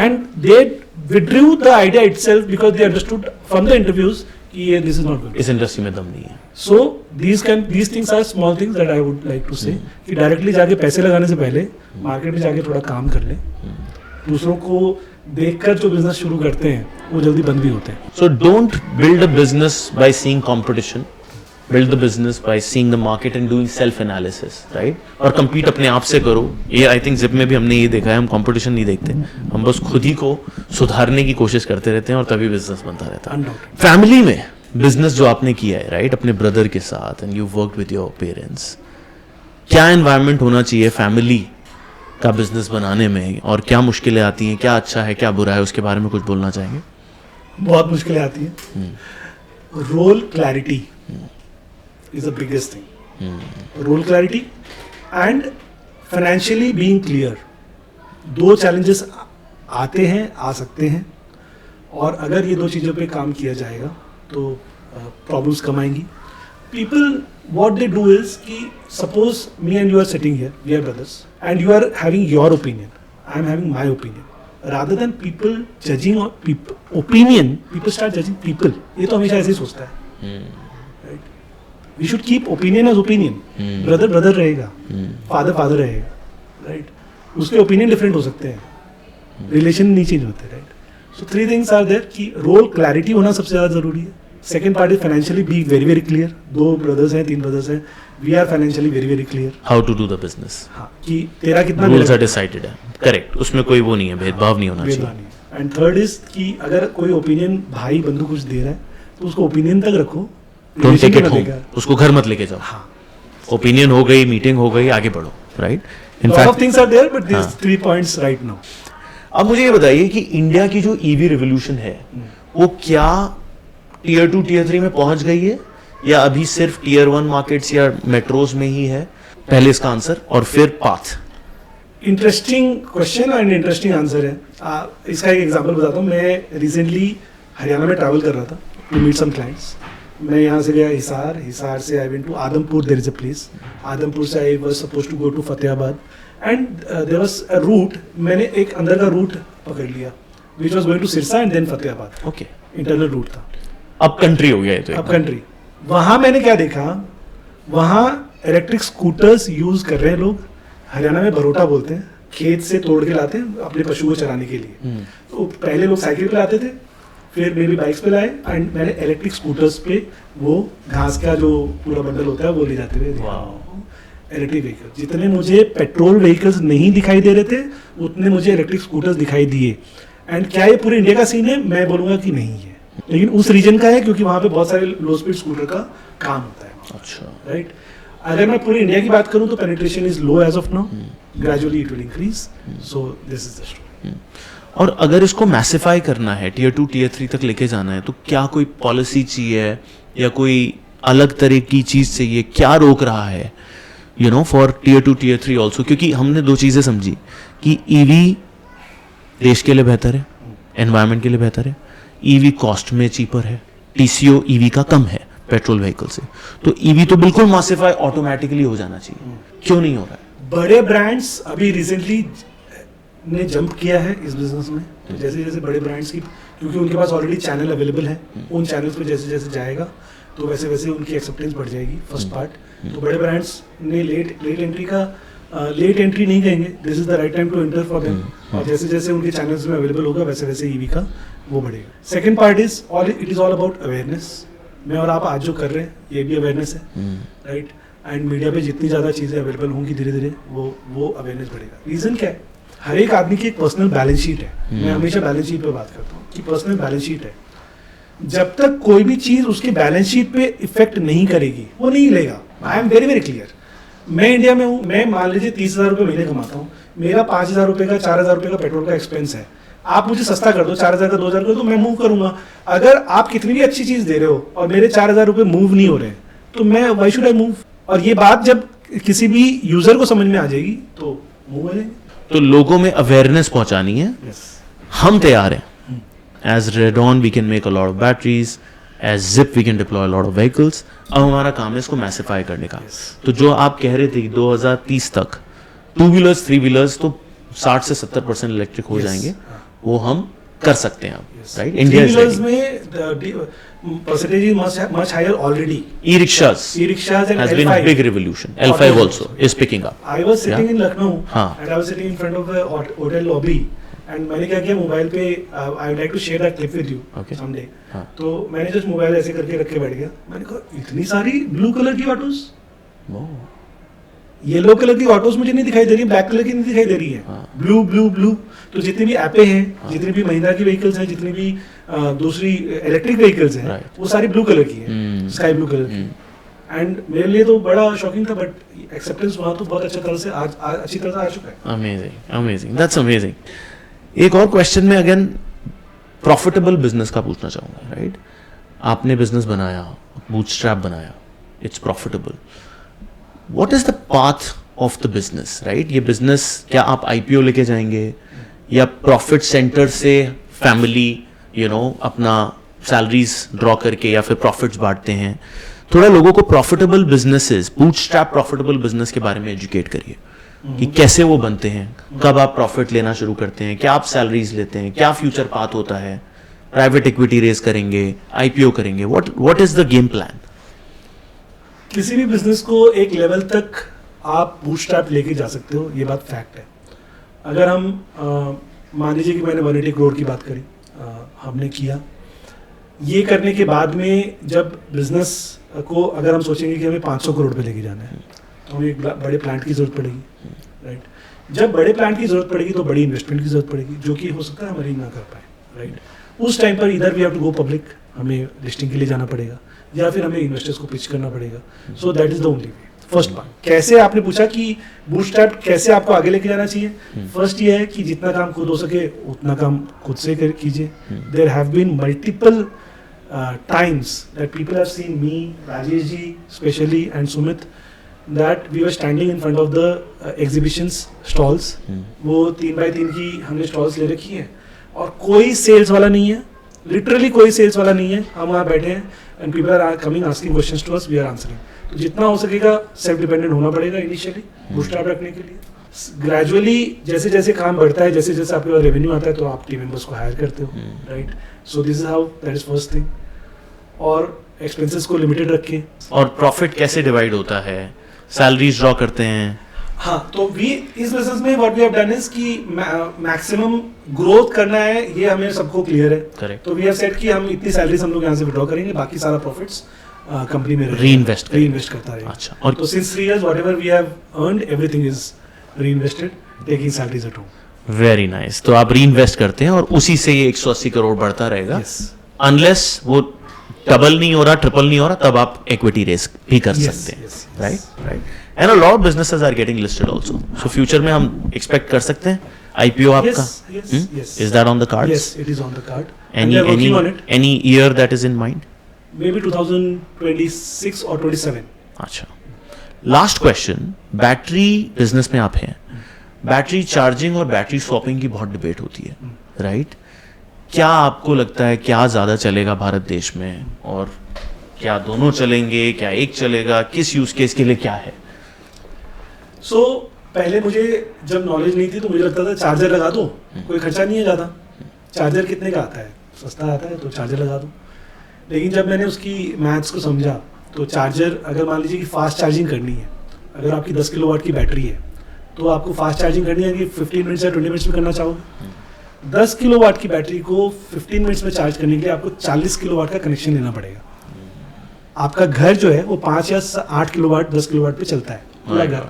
and they withdrew the idea itself because they understood from the interviews कि ये this is not good. इस industry में दम नहीं है। So these things are small things that I would like to say कि directly जाके पैसे लगाने से पहले मार्केट में जाके थोड़ा काम कर ले। दूसरों को देखकर जो बिजनेस शुरू करते हैं वो जल्दी बंद भी होते हैं। So don't build a business by seeing competition. Build the business by seeing the market and doing self analysis, right? और compete अपने आप से करो। ये I think Zip में भी हमने ये देखा है, हम competition नहीं देखते, हम बस खुद ही को सुधारने की कोशिश करते रहते हैं और तभी बिजनेस बनता रहता है। फैमिली में बिजनेस जो आपने किया है, राइट, अपने ब्रदर के साथ, and you work with your parents, क्या एनवायरनमेंट होना चाहिए फैमिली का बिजनेस बनाने में, और क्या मुश्किलें आती हैं, क्या अच्छा है क्या बुरा है, उसके बारे में कुछ बोलना चाहेंगे? बहुत मुश्किलें आती हैं. Role clarity is the biggest thing. Role clarity and financially being clear, दो चैलेंजेस आते हैं, आ सकते हैं, और अगर ये दो चीज़ों पे काम किया जाएगा तो प्रॉब्लम्स कम आएंगी. People what they do is कि suppose me and you are sitting here, we are brothers, and you are having your opinion, I am having my opinion. Rather than people judging on opinion, people start judging people. ये तो हमेशा ऐसे ही सोचता है. Right? We should keep opinion as opinion. Brother brother रहेगा, father father रहेगा. Right? उसके opinion different हो सकते हैं, relation नहीं change होते. Right? So 3 things are there कि role clarity होना सबसे ज़्यादा ज़रूरी है. Second part is financially be very very clear. 2 brothers हैं, 3 ब्रदर्स हैं, we are financially very very clear how to do the business. हाँ, कि तेरा कितना रूल्स आर डिसाइडेड है. करेक्ट, उसमें कोई वो नहीं है, भेदभाव नहीं होना चाहिए. एंड थर्ड इज कि अगर कोई ओपिनियन भाई बंधु कुछ दे रहा है तो उसको ओपिनियन तक रखो, डोंट टेक इट होम. उसको घर मत लेके जाओ. ओपिनियन हो गई, मीटिंग हो गई, आगे बढ़ो. Right. In fact things are there but this 3 points right now. अब मुझे ये बताइए कि इंडिया की जो ईवी रिवोल्यूशन है वो क्या टीयर 2 टीयर 3 में पहुंच गई है, या अभी सिर्फ टीयर 1 मार्केट्स या मेट्रोज में ही है? पहले इसका आंसर और फिर path. Interesting question and interesting answer है. इसका एक एग्जांपल बताता हूँ. मैं रिसेंटली हरियाणा में ट्रैवल कर रहा था टू मीट सम क्लाइंट्स. मैं यहाँ से गया हिसार, हिसार से I went to Adampur. There is a place Adampur से I was supposed to go to Fatehabad and there was a route. मैंने एक अंदर का रूट पकड़ लिया which was going to Sirsa and then Fatehabad. Okay, internal route था. अब कंट्री हो गया ये तो. अब कंट्री. वहाँ मैंने क्या देखा, वहाँ इलेक्ट्रिक स्कूटर्स यूज कर रहे हैं लोग. हरियाणा में बरोटा बोलते हैं, खेत से तोड़ के लाते हैं अपने पशु को चराने के लिए. तो पहले लोग साइकिल पे लाते थे, फिर मे भी बाइक्स पे लाए, एंड मैंने इलेक्ट्रिक स्कूटर्स पे वो घास का जो पूरा बंडल होता है वो ले जाते हुए. इलेक्ट्रिक व्हीकल, जितने मुझे पेट्रोल व्हीकल्स नहीं दिखाई दे रहे थे उतने मुझे इलेक्ट्रिक स्कूटर्स दिखाई दिए. एंड क्या ये पूरे इंडिया का सीन है? मैं बोलूँगा कि नहीं है, लेकिन उस रीजन का है क्योंकि वहाँ पे बहुत सारे लो स्पीड स्कूटर का काम होता है. अच्छा. राइट. अगर मैं पूरी इंडिया की बात करूँ तो penetration is low as of now. Gradually it will increase. So this is the story. और अगर इसको मैसिफाई करना है, टीयर 2 टीयर 3 तक लेके जाना है, तो क्या कोई पॉलिसी चाहिए या कोई अलग तरह की चीज चाहिए? क्या रोक रहा है you know for tier 2 tier 3 also? क्योंकि हमने 2 चीजें समझी कि ईवी देश के लिए बेहतर है, एनवायरमेंट के लिए बेहतर है, ईवी कॉस्ट में चीपर है, टीसीओ ईवी का कम है पेट्रोल व्हीकल से. तो ईवी तो बिल्कुल मासिफाई ऑटोमेटिकली हो जाना चाहिए. क्यों नहीं हो रहा है? बड़े ब्रांड्स अभी रिसेंटली ने जंप किया है इस बिजनेस में. तो जैसे जैसे बड़े ब्रांड्स की, क्योंकि उनके पास ऑलरेडी चैनल अवेलेबल है, उन चैनल्स पे जैसे जैसे जाएगा तो वैसे वैसे उनकी एक्सेप्टेंस बढ़ जाएगी. First part. तो बड़े ब्रांड्स ने लेट एंट्री का लेट एंट्री नहीं कहेंगे, this is the right time to enter for them. और जैसे जैसे उनके चैनल्स में अवेलेबल होगा वैसे वैसे ईवी का वो बढ़ेगा. Second part is it is all about awareness. मैं और आप आज जो कर रहे हैं ये भी अवेयरनेस है. राइट. एंड मीडिया पे जितनी ज़्यादा चीज़ें अवेलेबल होंगी धीरे धीरे वो अवेयरनेस बढ़ेगा. रीज़न क्या है? हर एक आदमी की एक पर्सनल बैलेंस शीट है. मैं हमेशा बैलेंस शीट पे बात करता हूँ कि पर्सनल बैलेंस शीट है. जब तक कोई भी चीज़ उसके बैलेंस शीट पे इफेक्ट नहीं करेगी वो नहीं लेगा. आई एम वेरी वेरी क्लियर. मैं इंडिया में हूँ, मैं मान लीजिए 30,000 रुपये महीने कमाता हूँ, मेरा 5,000 रुपये का 4,000 रुपये का पेट्रोल का एक्सपेंस है. आप मुझे सस्ता कर दो, 4,000 का 2,000 कर दो, मैं मूव करूंगा. अगर आप कितनी भी अच्छी चीज़ दे रहे हो और मेरे 4,000 रुपये मूव नहीं हो रहे तो मैं वाई शुड आई मूव. और ये बात जब किसी भी यूजर को समझ में आ जाएगी तो मूव हो जाएंगे. तो लोगों में अवेयरनेस पहुंचानी है. हम तैयार हैं. As Radon we can make a lot of batteries, as Zypp we can deploy lot of vehicles. अब हमारा काम है इसको मैसिफाई करने का. तो जो आप कह रहे थे कि 2030 तक 2 व्हीलर्स 3 व्हीलर्स तो 60 से 70% इलेक्ट्रिक हो जाएंगे, वो हम कर सकते हैं. राइट. इंडिया में percentage is much higher already. E-rickshaws and has L5 been a big revolution. L5 also is picking up. I was sitting in Lucknow and I was sitting in front of a hotel lobby and मैंने क्या किया, mobile पे I would like to share that clip with you someday. तो मैंने just mobile ऐसे करके रख के बैठ गया. मैंने कहा इतनी सारी ब्लू कलर की ऑटोस, येलो कलर की ऑटोस मुझे नहीं दिखाई दे रही है, ब्लैक कलर की नहीं दिखाई दे रही है. Blue blue blue. तो जितनी भी ऐपे हैं, जितनी भी महिंद्रा की व्हीकल्स हैं, जितनी भी दूसरी इलेक्ट्रिक व्हीकल्स हैं, वो सारी ब्लू कलर की हैं, स्काई ब्लू कलर की. एंड मेरे लिए तो बड़ा शॉकिंग था, बट एक्सेप्टेंस वहाँ तो बहुत अच्छा तरह से आज अच्छी तरह से आ चुका है। Amazing, amazing, that's amazing. एक और क्वेश्चन में अगेन प्रॉफिटेबल बिजनेस का पूछना चाहूंगा, राइट? आपने बिजनेस बनाया, बूटस्ट्रैप बनाया, it's profitable, what is the path of the business, right? ये बिजनेस क्या आप आईपीओ लेके जाएंगे या प्रॉफिट सेंटर से फैमिली अपना सैलरीज ड्रॉ करके या फिर प्रॉफिट्स बांटते हैं? थोड़ा लोगों को profitable businesses, bootstrap profitable business के बारे में एजुकेट करिए कि कैसे वो बनते हैं, कब आप प्रॉफिट लेना शुरू करते हैं, क्या आप सैलरीज लेते हैं, क्या फ्यूचर पाथ होता है, प्राइवेट इक्विटी रेज करेंगे, आईपीओ करेंगे, what is the game plan? किसी भी बिजनेस को एक लेवल तक आप बूटस्ट्रैप लेके जा सकते हो, ये बात फैक्ट है। अगर हम मान लीजिए कि मैंने 180 करोड़ की बात करी, हमने किया, ये करने के बाद में जब बिजनेस को अगर हम सोचेंगे कि हमें 500 करोड़ पे लेके जाना है तो हमें एक बड़े प्लांट की जरूरत पड़ेगी, राइट? जब बड़े प्लांट की जरूरत पड़ेगी तो बड़ी इन्वेस्टमेंट की जरूरत पड़ेगी, जो कि हो सकता है हमारी ना कर पाए, राइट? उस टाइम पर इधर we have to go public, हमें लिस्टिंग के लिए जाना पड़ेगा या फिर हमें इन्वेस्टर्स को पिच करना पड़ेगा। So that is the only way. First part, कैसे आपने पूछा कि बूटस्ट्रैप कैसे आपको आगे लेके जाना चाहिए, फर्स्ट ये है कि जितना काम खुद हो सके उतना काम खुद से कीजिए। There have been multiple times that people have seen me, Rajesh ji especially and Sumit, that we were standing in front of the exhibitions stalls, वो 3x3 की हमने stalls ले रखी हैं और कोई sales वाला नहीं है, literally कोई sales वाला नहीं है, हम वहाँ बैठे हैं and people are coming asking questions to us, we are answering। तो जितना हो सकेगा self dependent होना पड़ेगा initially bootstrap रखने के लिए। ग्रेजुअली जैसे जैसे काम बढ़ता है, जैसे जैसे आपके पास रेवेन्यू आता है तो आप टीम मेंबर्स को हायर करते हो, right? So this is how, that is first thing. और एक्सपेंसेस को लिमिटेड रखें। और प्रॉफिट कैसे डिवाइड होता है, सैलरीज ड्रॉ करते हैं? हाँ, तो वी इस बिजनेस में what we have done is कि मैक्सिमम ग्रोथ करना है, ये हमें सबको क्लियर है। करेक्ट। तो वी हैव सेट कि हम इतनी सैलरीज हम लोग यहाँ से विड्रॉ करेंगे, बाकी सारा प्रॉफिट्स कंपनी में रीइन्वेस्ट करता रहेगा। अच्छा। और तो since 3 years whatever we have earned everything is reinvested, taking salaries at home. Very nice. तो आप रीइन्वेस्ट करते हैं और उसी से ये 180 करोड़ बढ़ता रहेगा, अनलेस वो डबल नहीं हो रहा, ट्रिपल नहीं हो रहा, तब आप इक्विटी रेस भी कर सकते हैं, right? Right. And a lot of businesses are getting listed also, so future में हम एक्सपेक्ट कर सकते हैं आईपीओ आपका? Is that on the cards? Yes, it is on the card. Any year that is in mind? Maybe 2026 or 27. अच्छा। Last question, battery business में आप हैं, बैटरी चार्जिंग और बैटरी स्वैपिंग की बहुत डिबेट होती है, राइट? क्या आपको लगता है क्या ज़्यादा चलेगा भारत देश में, और क्या दोनों चलेंगे, क्या एक चलेगा, किस यूज केस के लिए क्या है? सो पहले मुझे जब नॉलेज नहीं थी तो मुझे लगता था चार्जर लगा दो, कोई खर्चा नहीं है ज़्यादा, चार्जर कितने का आता है, सस्ता आता है तो चार्जर लगा दो। लेकिन जब मैंने उसकी मैथ्स को समझा तो चार्जर, अगर मान लीजिए कि फास्ट चार्जिंग करनी है, अगर आपकी 10 किलोवाट की बैटरी है तो आपको फास्ट चार्जिंग करनी है कि 15 मिनट्स या 20 मिनट्स में करना चाहोगे? 10 किलोवाट की बैटरी को 15 मिनट्स में चार्ज करने के लिए आपको 40 किलोवाट का कनेक्शन लेना पड़ेगा। आपका घर जो है वो 5 या 8 किलोवाट 10 किलोवाट पे चलता है पूरा घर,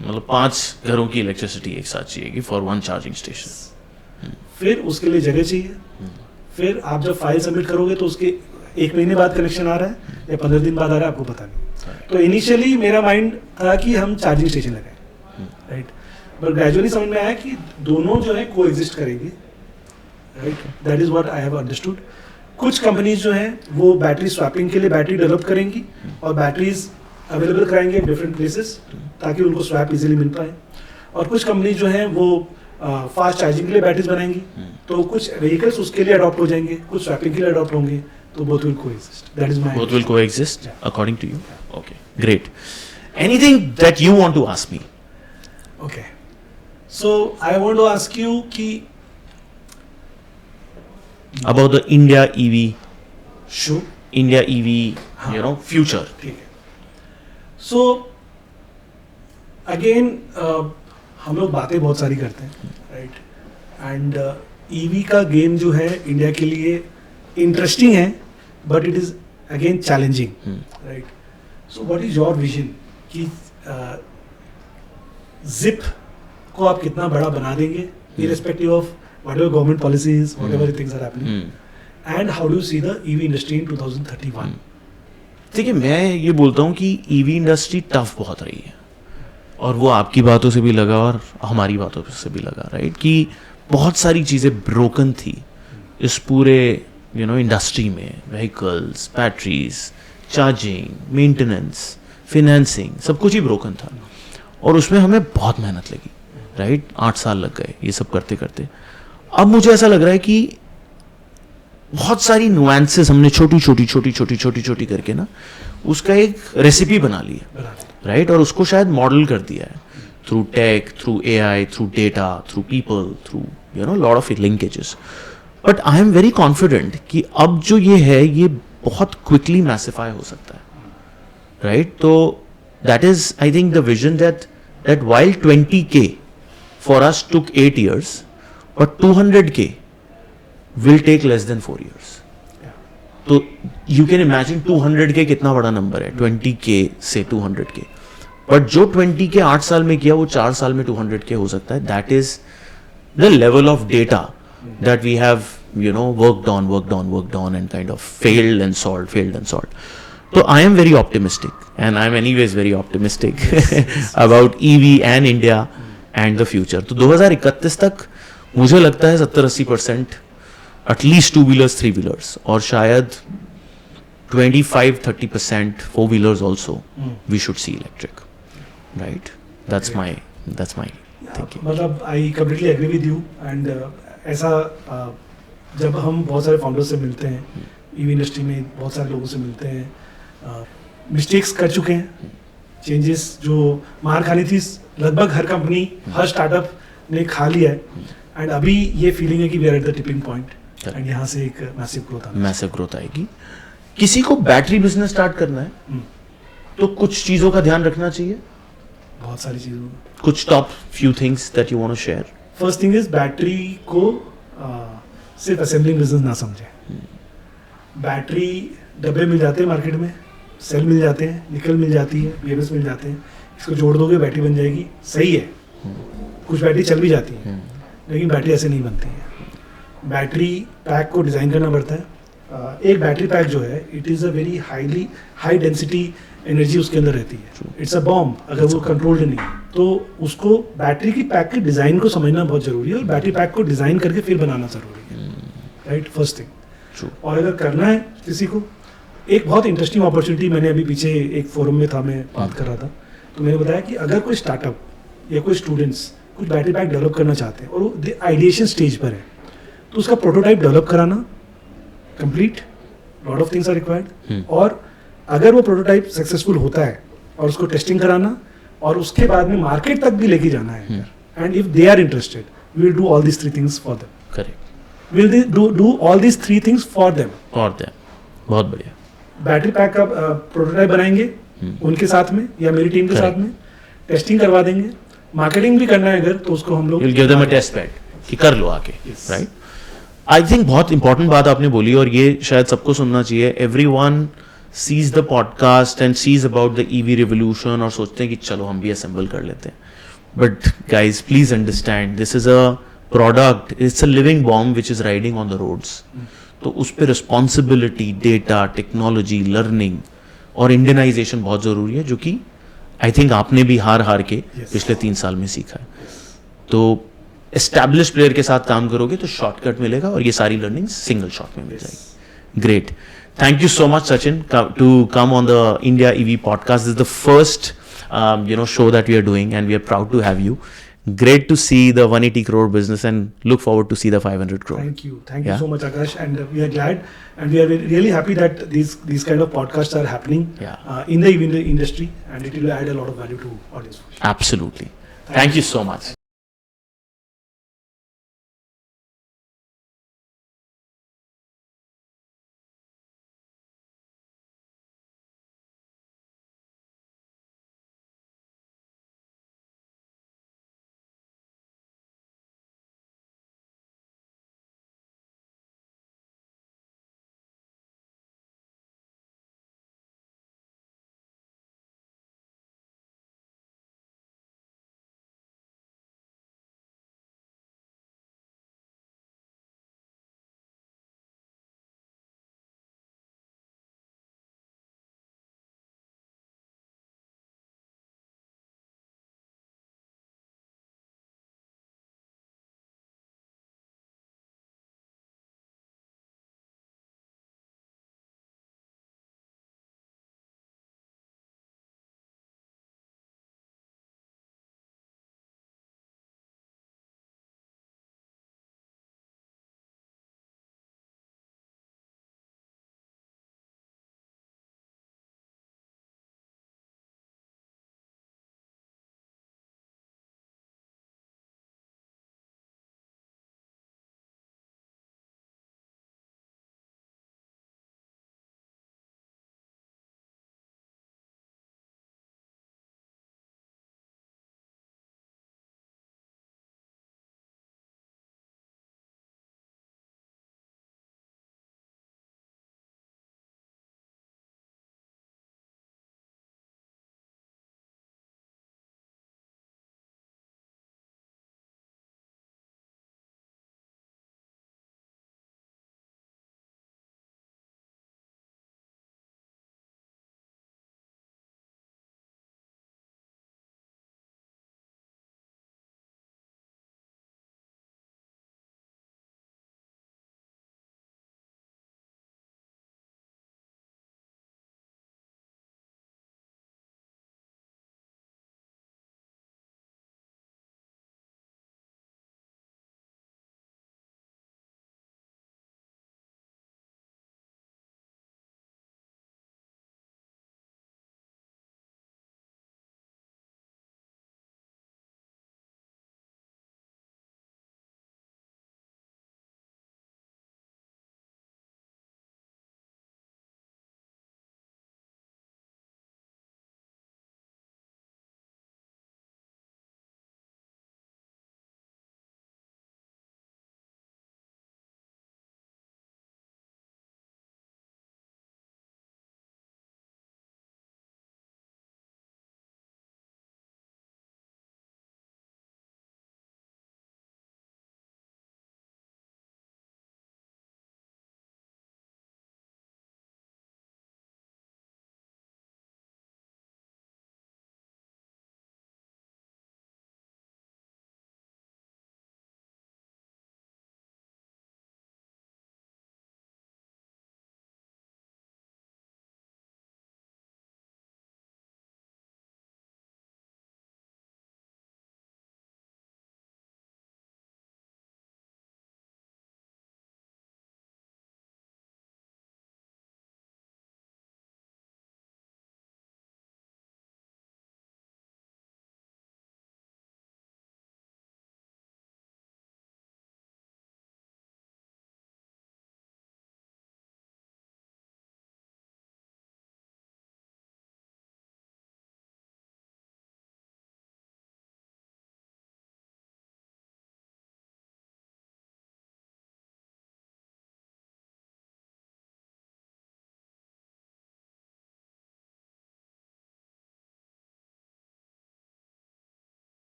मतलब 5 घरों की इलेक्ट्रिसिटी एक साथ चाहिए फॉर वन चार्जिंग स्टेशन। फिर उसके लिए जगह चाहिए, फिर आप जब फाइल सबमिट करोगे तो उसके 1 महीने बाद कनेक्शन आ रहा है या 15 दिन बाद आ रहा है, आपको पता नहीं। तो इनिशियली मेरा माइंड था कि हम चार्जिंग स्टेशन लगाएं, राइट? बट ग्रेजुअली समझ में आया कि दोनों जो है को एग्जिस्ट करेंगे, right? That is what I have understood. कुछ कंपनीज जो हैं वो बैटरी स्वैपिंग के लिए बैटरी डेवलप करेंगी और बैटरीज अवेलेबल कराएंगे डिफरेंट प्लेसेस ताकि उनको स्वैप इजीली मिल पाए, और कुछ कंपनीज जो हैं वो फास्ट चार्जिंग के लिए बैटरीज बनाएंगी, तो कुछ व्हीकल्स उसके लिए अडॉप्ट हो जाएंगे, कुछ स्वैपिंग के लिए अडॉप्ट होंगे, तो both will coexist. That is my both will coexist, according to you. Okay, great. Anything that you want to ask me? Okay. So I want to ask you ki about the India EV. Sure. India EV, future. ठीक है. So again हम लोग बातें बहुत सारी करते हैं, right? And EV का गेम जो है इंडिया के लिए इंटरेस्टिंग है, but it is again challenging, right? So what is your vision कि zip को आप कितना बड़ा बना देंगे irrespective of whatever government policies, whatever things are happening, and how do you see the EV industry in 2031? देखिए मैं ये बोलता हूँ कि ईवी इंडस्ट्री टफ बहुत रही है, और वो आपकी बातों से भी लगा और हमारी बातों से भी लगा, राइट, कि बहुत सारी चीज़ें ब्रोकन थी इस पूरे इंडस्ट्री में. Vehicles, batteries, charging, maintenance, financing, सब कुछ ही ब्रोकन था, और उसमें हमें बहुत मेहनत लगी, राइट. 8 साल लग गए ये सब करते करते. अब मुझे ऐसा लग रहा है कि बहुत सारी नुआंसेस हमने छोटी छोटी करके ना उसका एक रेसिपी बना ली है, राइट, और उसको शायद मॉडल कर दिया है through tech, through AI, through data, through people, through lot of linkages. But I am very confident कि अब जो ये है ये बहुत क्विकली मैसिफाई हो सकता है, राइट. तो that is I think the vision that while 20K for us took 8 years, but 200K will take less than 4 years. तो यू कैन इमेजिन 200K कितना बड़ा नंबर है, 20K से 200K. बट जो 20K 8 साल में किया वो 4 साल में 200K हो सकता है. That is the level of data that we have worked on and kind of failed and solved. So I am very optimistic, and I am anyways very optimistic about EV and India and the future. तो 2031 तक मुझे लगता है 70-80% at least 2-wheelers, 3-wheelers, और शायद 25-30% 4-wheelers also we should see electric, right? That's my thinking. मतलब I completely agree with you. And ऐसा जब हम बहुत सारे फाउंडर्स से मिलते हैं ईवी इंडस्ट्री में, बहुत सारे लोगों से मिलते हैं, मिस्टेक्स कर चुके हैं, चेंजेस जो मार खानी थी लगभग हर कंपनी, हर स्टार्टअप ने खा लिया है. एंड अभी ये फीलिंग है कि we are at the tipping point, and यहाँ से एक मैसिव ग्रोथ आएगी. किसी को बैटरी बिजनेस स्टार्ट करना है तो कुछ चीज़ों का ध्यान रखना चाहिए, बहुत सारी चीज़ों, कुछ top few things that you want to share. First thing is battery को सिर्फ असेंबलिंग बिजनेस ना समझे. बैटरी डब्बे मिल जाते हैं मार्केट में, सेल मिल जाते हैं, निकल मिल जाती है, BMS मिल जाते हैं, इसको जोड़ दोगे बैटरी बन जाएगी. सही है, कुछ बैटरी चल भी जाती है, लेकिन बैटरी ऐसे नहीं बनती है. बैटरी पैक को डिज़ाइन करना पड़ता है. एक बैटरी पैक जो है it is a very high density energy उसके अंदर रहती है. It's a bomb. अगर वो कंट्रोल्ड नहीं तो उसको बैटरी की पैक के डिज़ाइन को समझना बहुत ज़रूरी है, और बैटरी पैक को डिज़ाइन करके फिर बनाना ज़रूरी है, राइट, फर्स्ट थिंग. और अगर करना है किसी को, एक बहुत इंटरेस्टिंग अपॉर्चुनिटी, मैंने अभी पीछे एक फोरम में था, मैं बात कर रहा था, तो मैंने बताया कि अगर कोई स्टार्टअप या कोई स्टूडेंट्स कुछ बैटरी पैक डेवलप करना चाहते हैं और वो आइडिएशन स्टेज पर है, तो उसका प्रोटोटाइप डेवलप कराना complete, lot of things are required. और अगर वो प्रोटोटाइप सक्सेसफुल होता है और उसको टेस्टिंग कराना, और उसके बाद में मार्केट तक भी लेके जाना है, and if they are interested we will do all this 3 things for them. Correct, will do all this 3 things for them. बहुत बढ़िया. बैटरी पैक का प्रोटोटाइप बनाएंगे उनके साथ में या मेरी टीम के साथ में, टेस्टिंग करवा देंगे, मार्केटिंग भी करना है अगर, तो उसको हम लोग give them a test bed कि कर लो आके, राइट. आई थिंक बहुत इंपॉर्टेंट बात आपने बोली, और ये शायद सबको सुनना चाहिए. Everyone sees the podcast and sees about the EV revolution और सोचते हैं कि चलो हम भी असेंबल कर लेते हैं. But guys please understand, this is a product, it's a living bomb which is riding on the roads. तो उस पर रिस्पॉन्सिबिलिटी, डेटा, टेक्नोलॉजी, लर्निंग और इंडियनाइजेशन बहुत ज़रूरी है, जो कि आई थिंक आपने भी हार के पिछले 3 साल में सीखा है. तो एस्टैब्लिश प्लेयर के साथ काम करोगे तो शॉर्टकट मिलेगा, और ये सारी लर्निंग सिंगल शॉट में मिल जाएगी. Great. Thank you so much, Sachin, to come on the India EV podcast. This is the first, show that we are doing, and we are proud to have you. Great to see the 180 crore business, and look forward to see the 500 crore. Thank you so much, Akash, and we are glad, and we are really happy that these kind of podcasts are happening in the EV industry, and it will add a lot of value to audience. Absolutely. Thank you so much.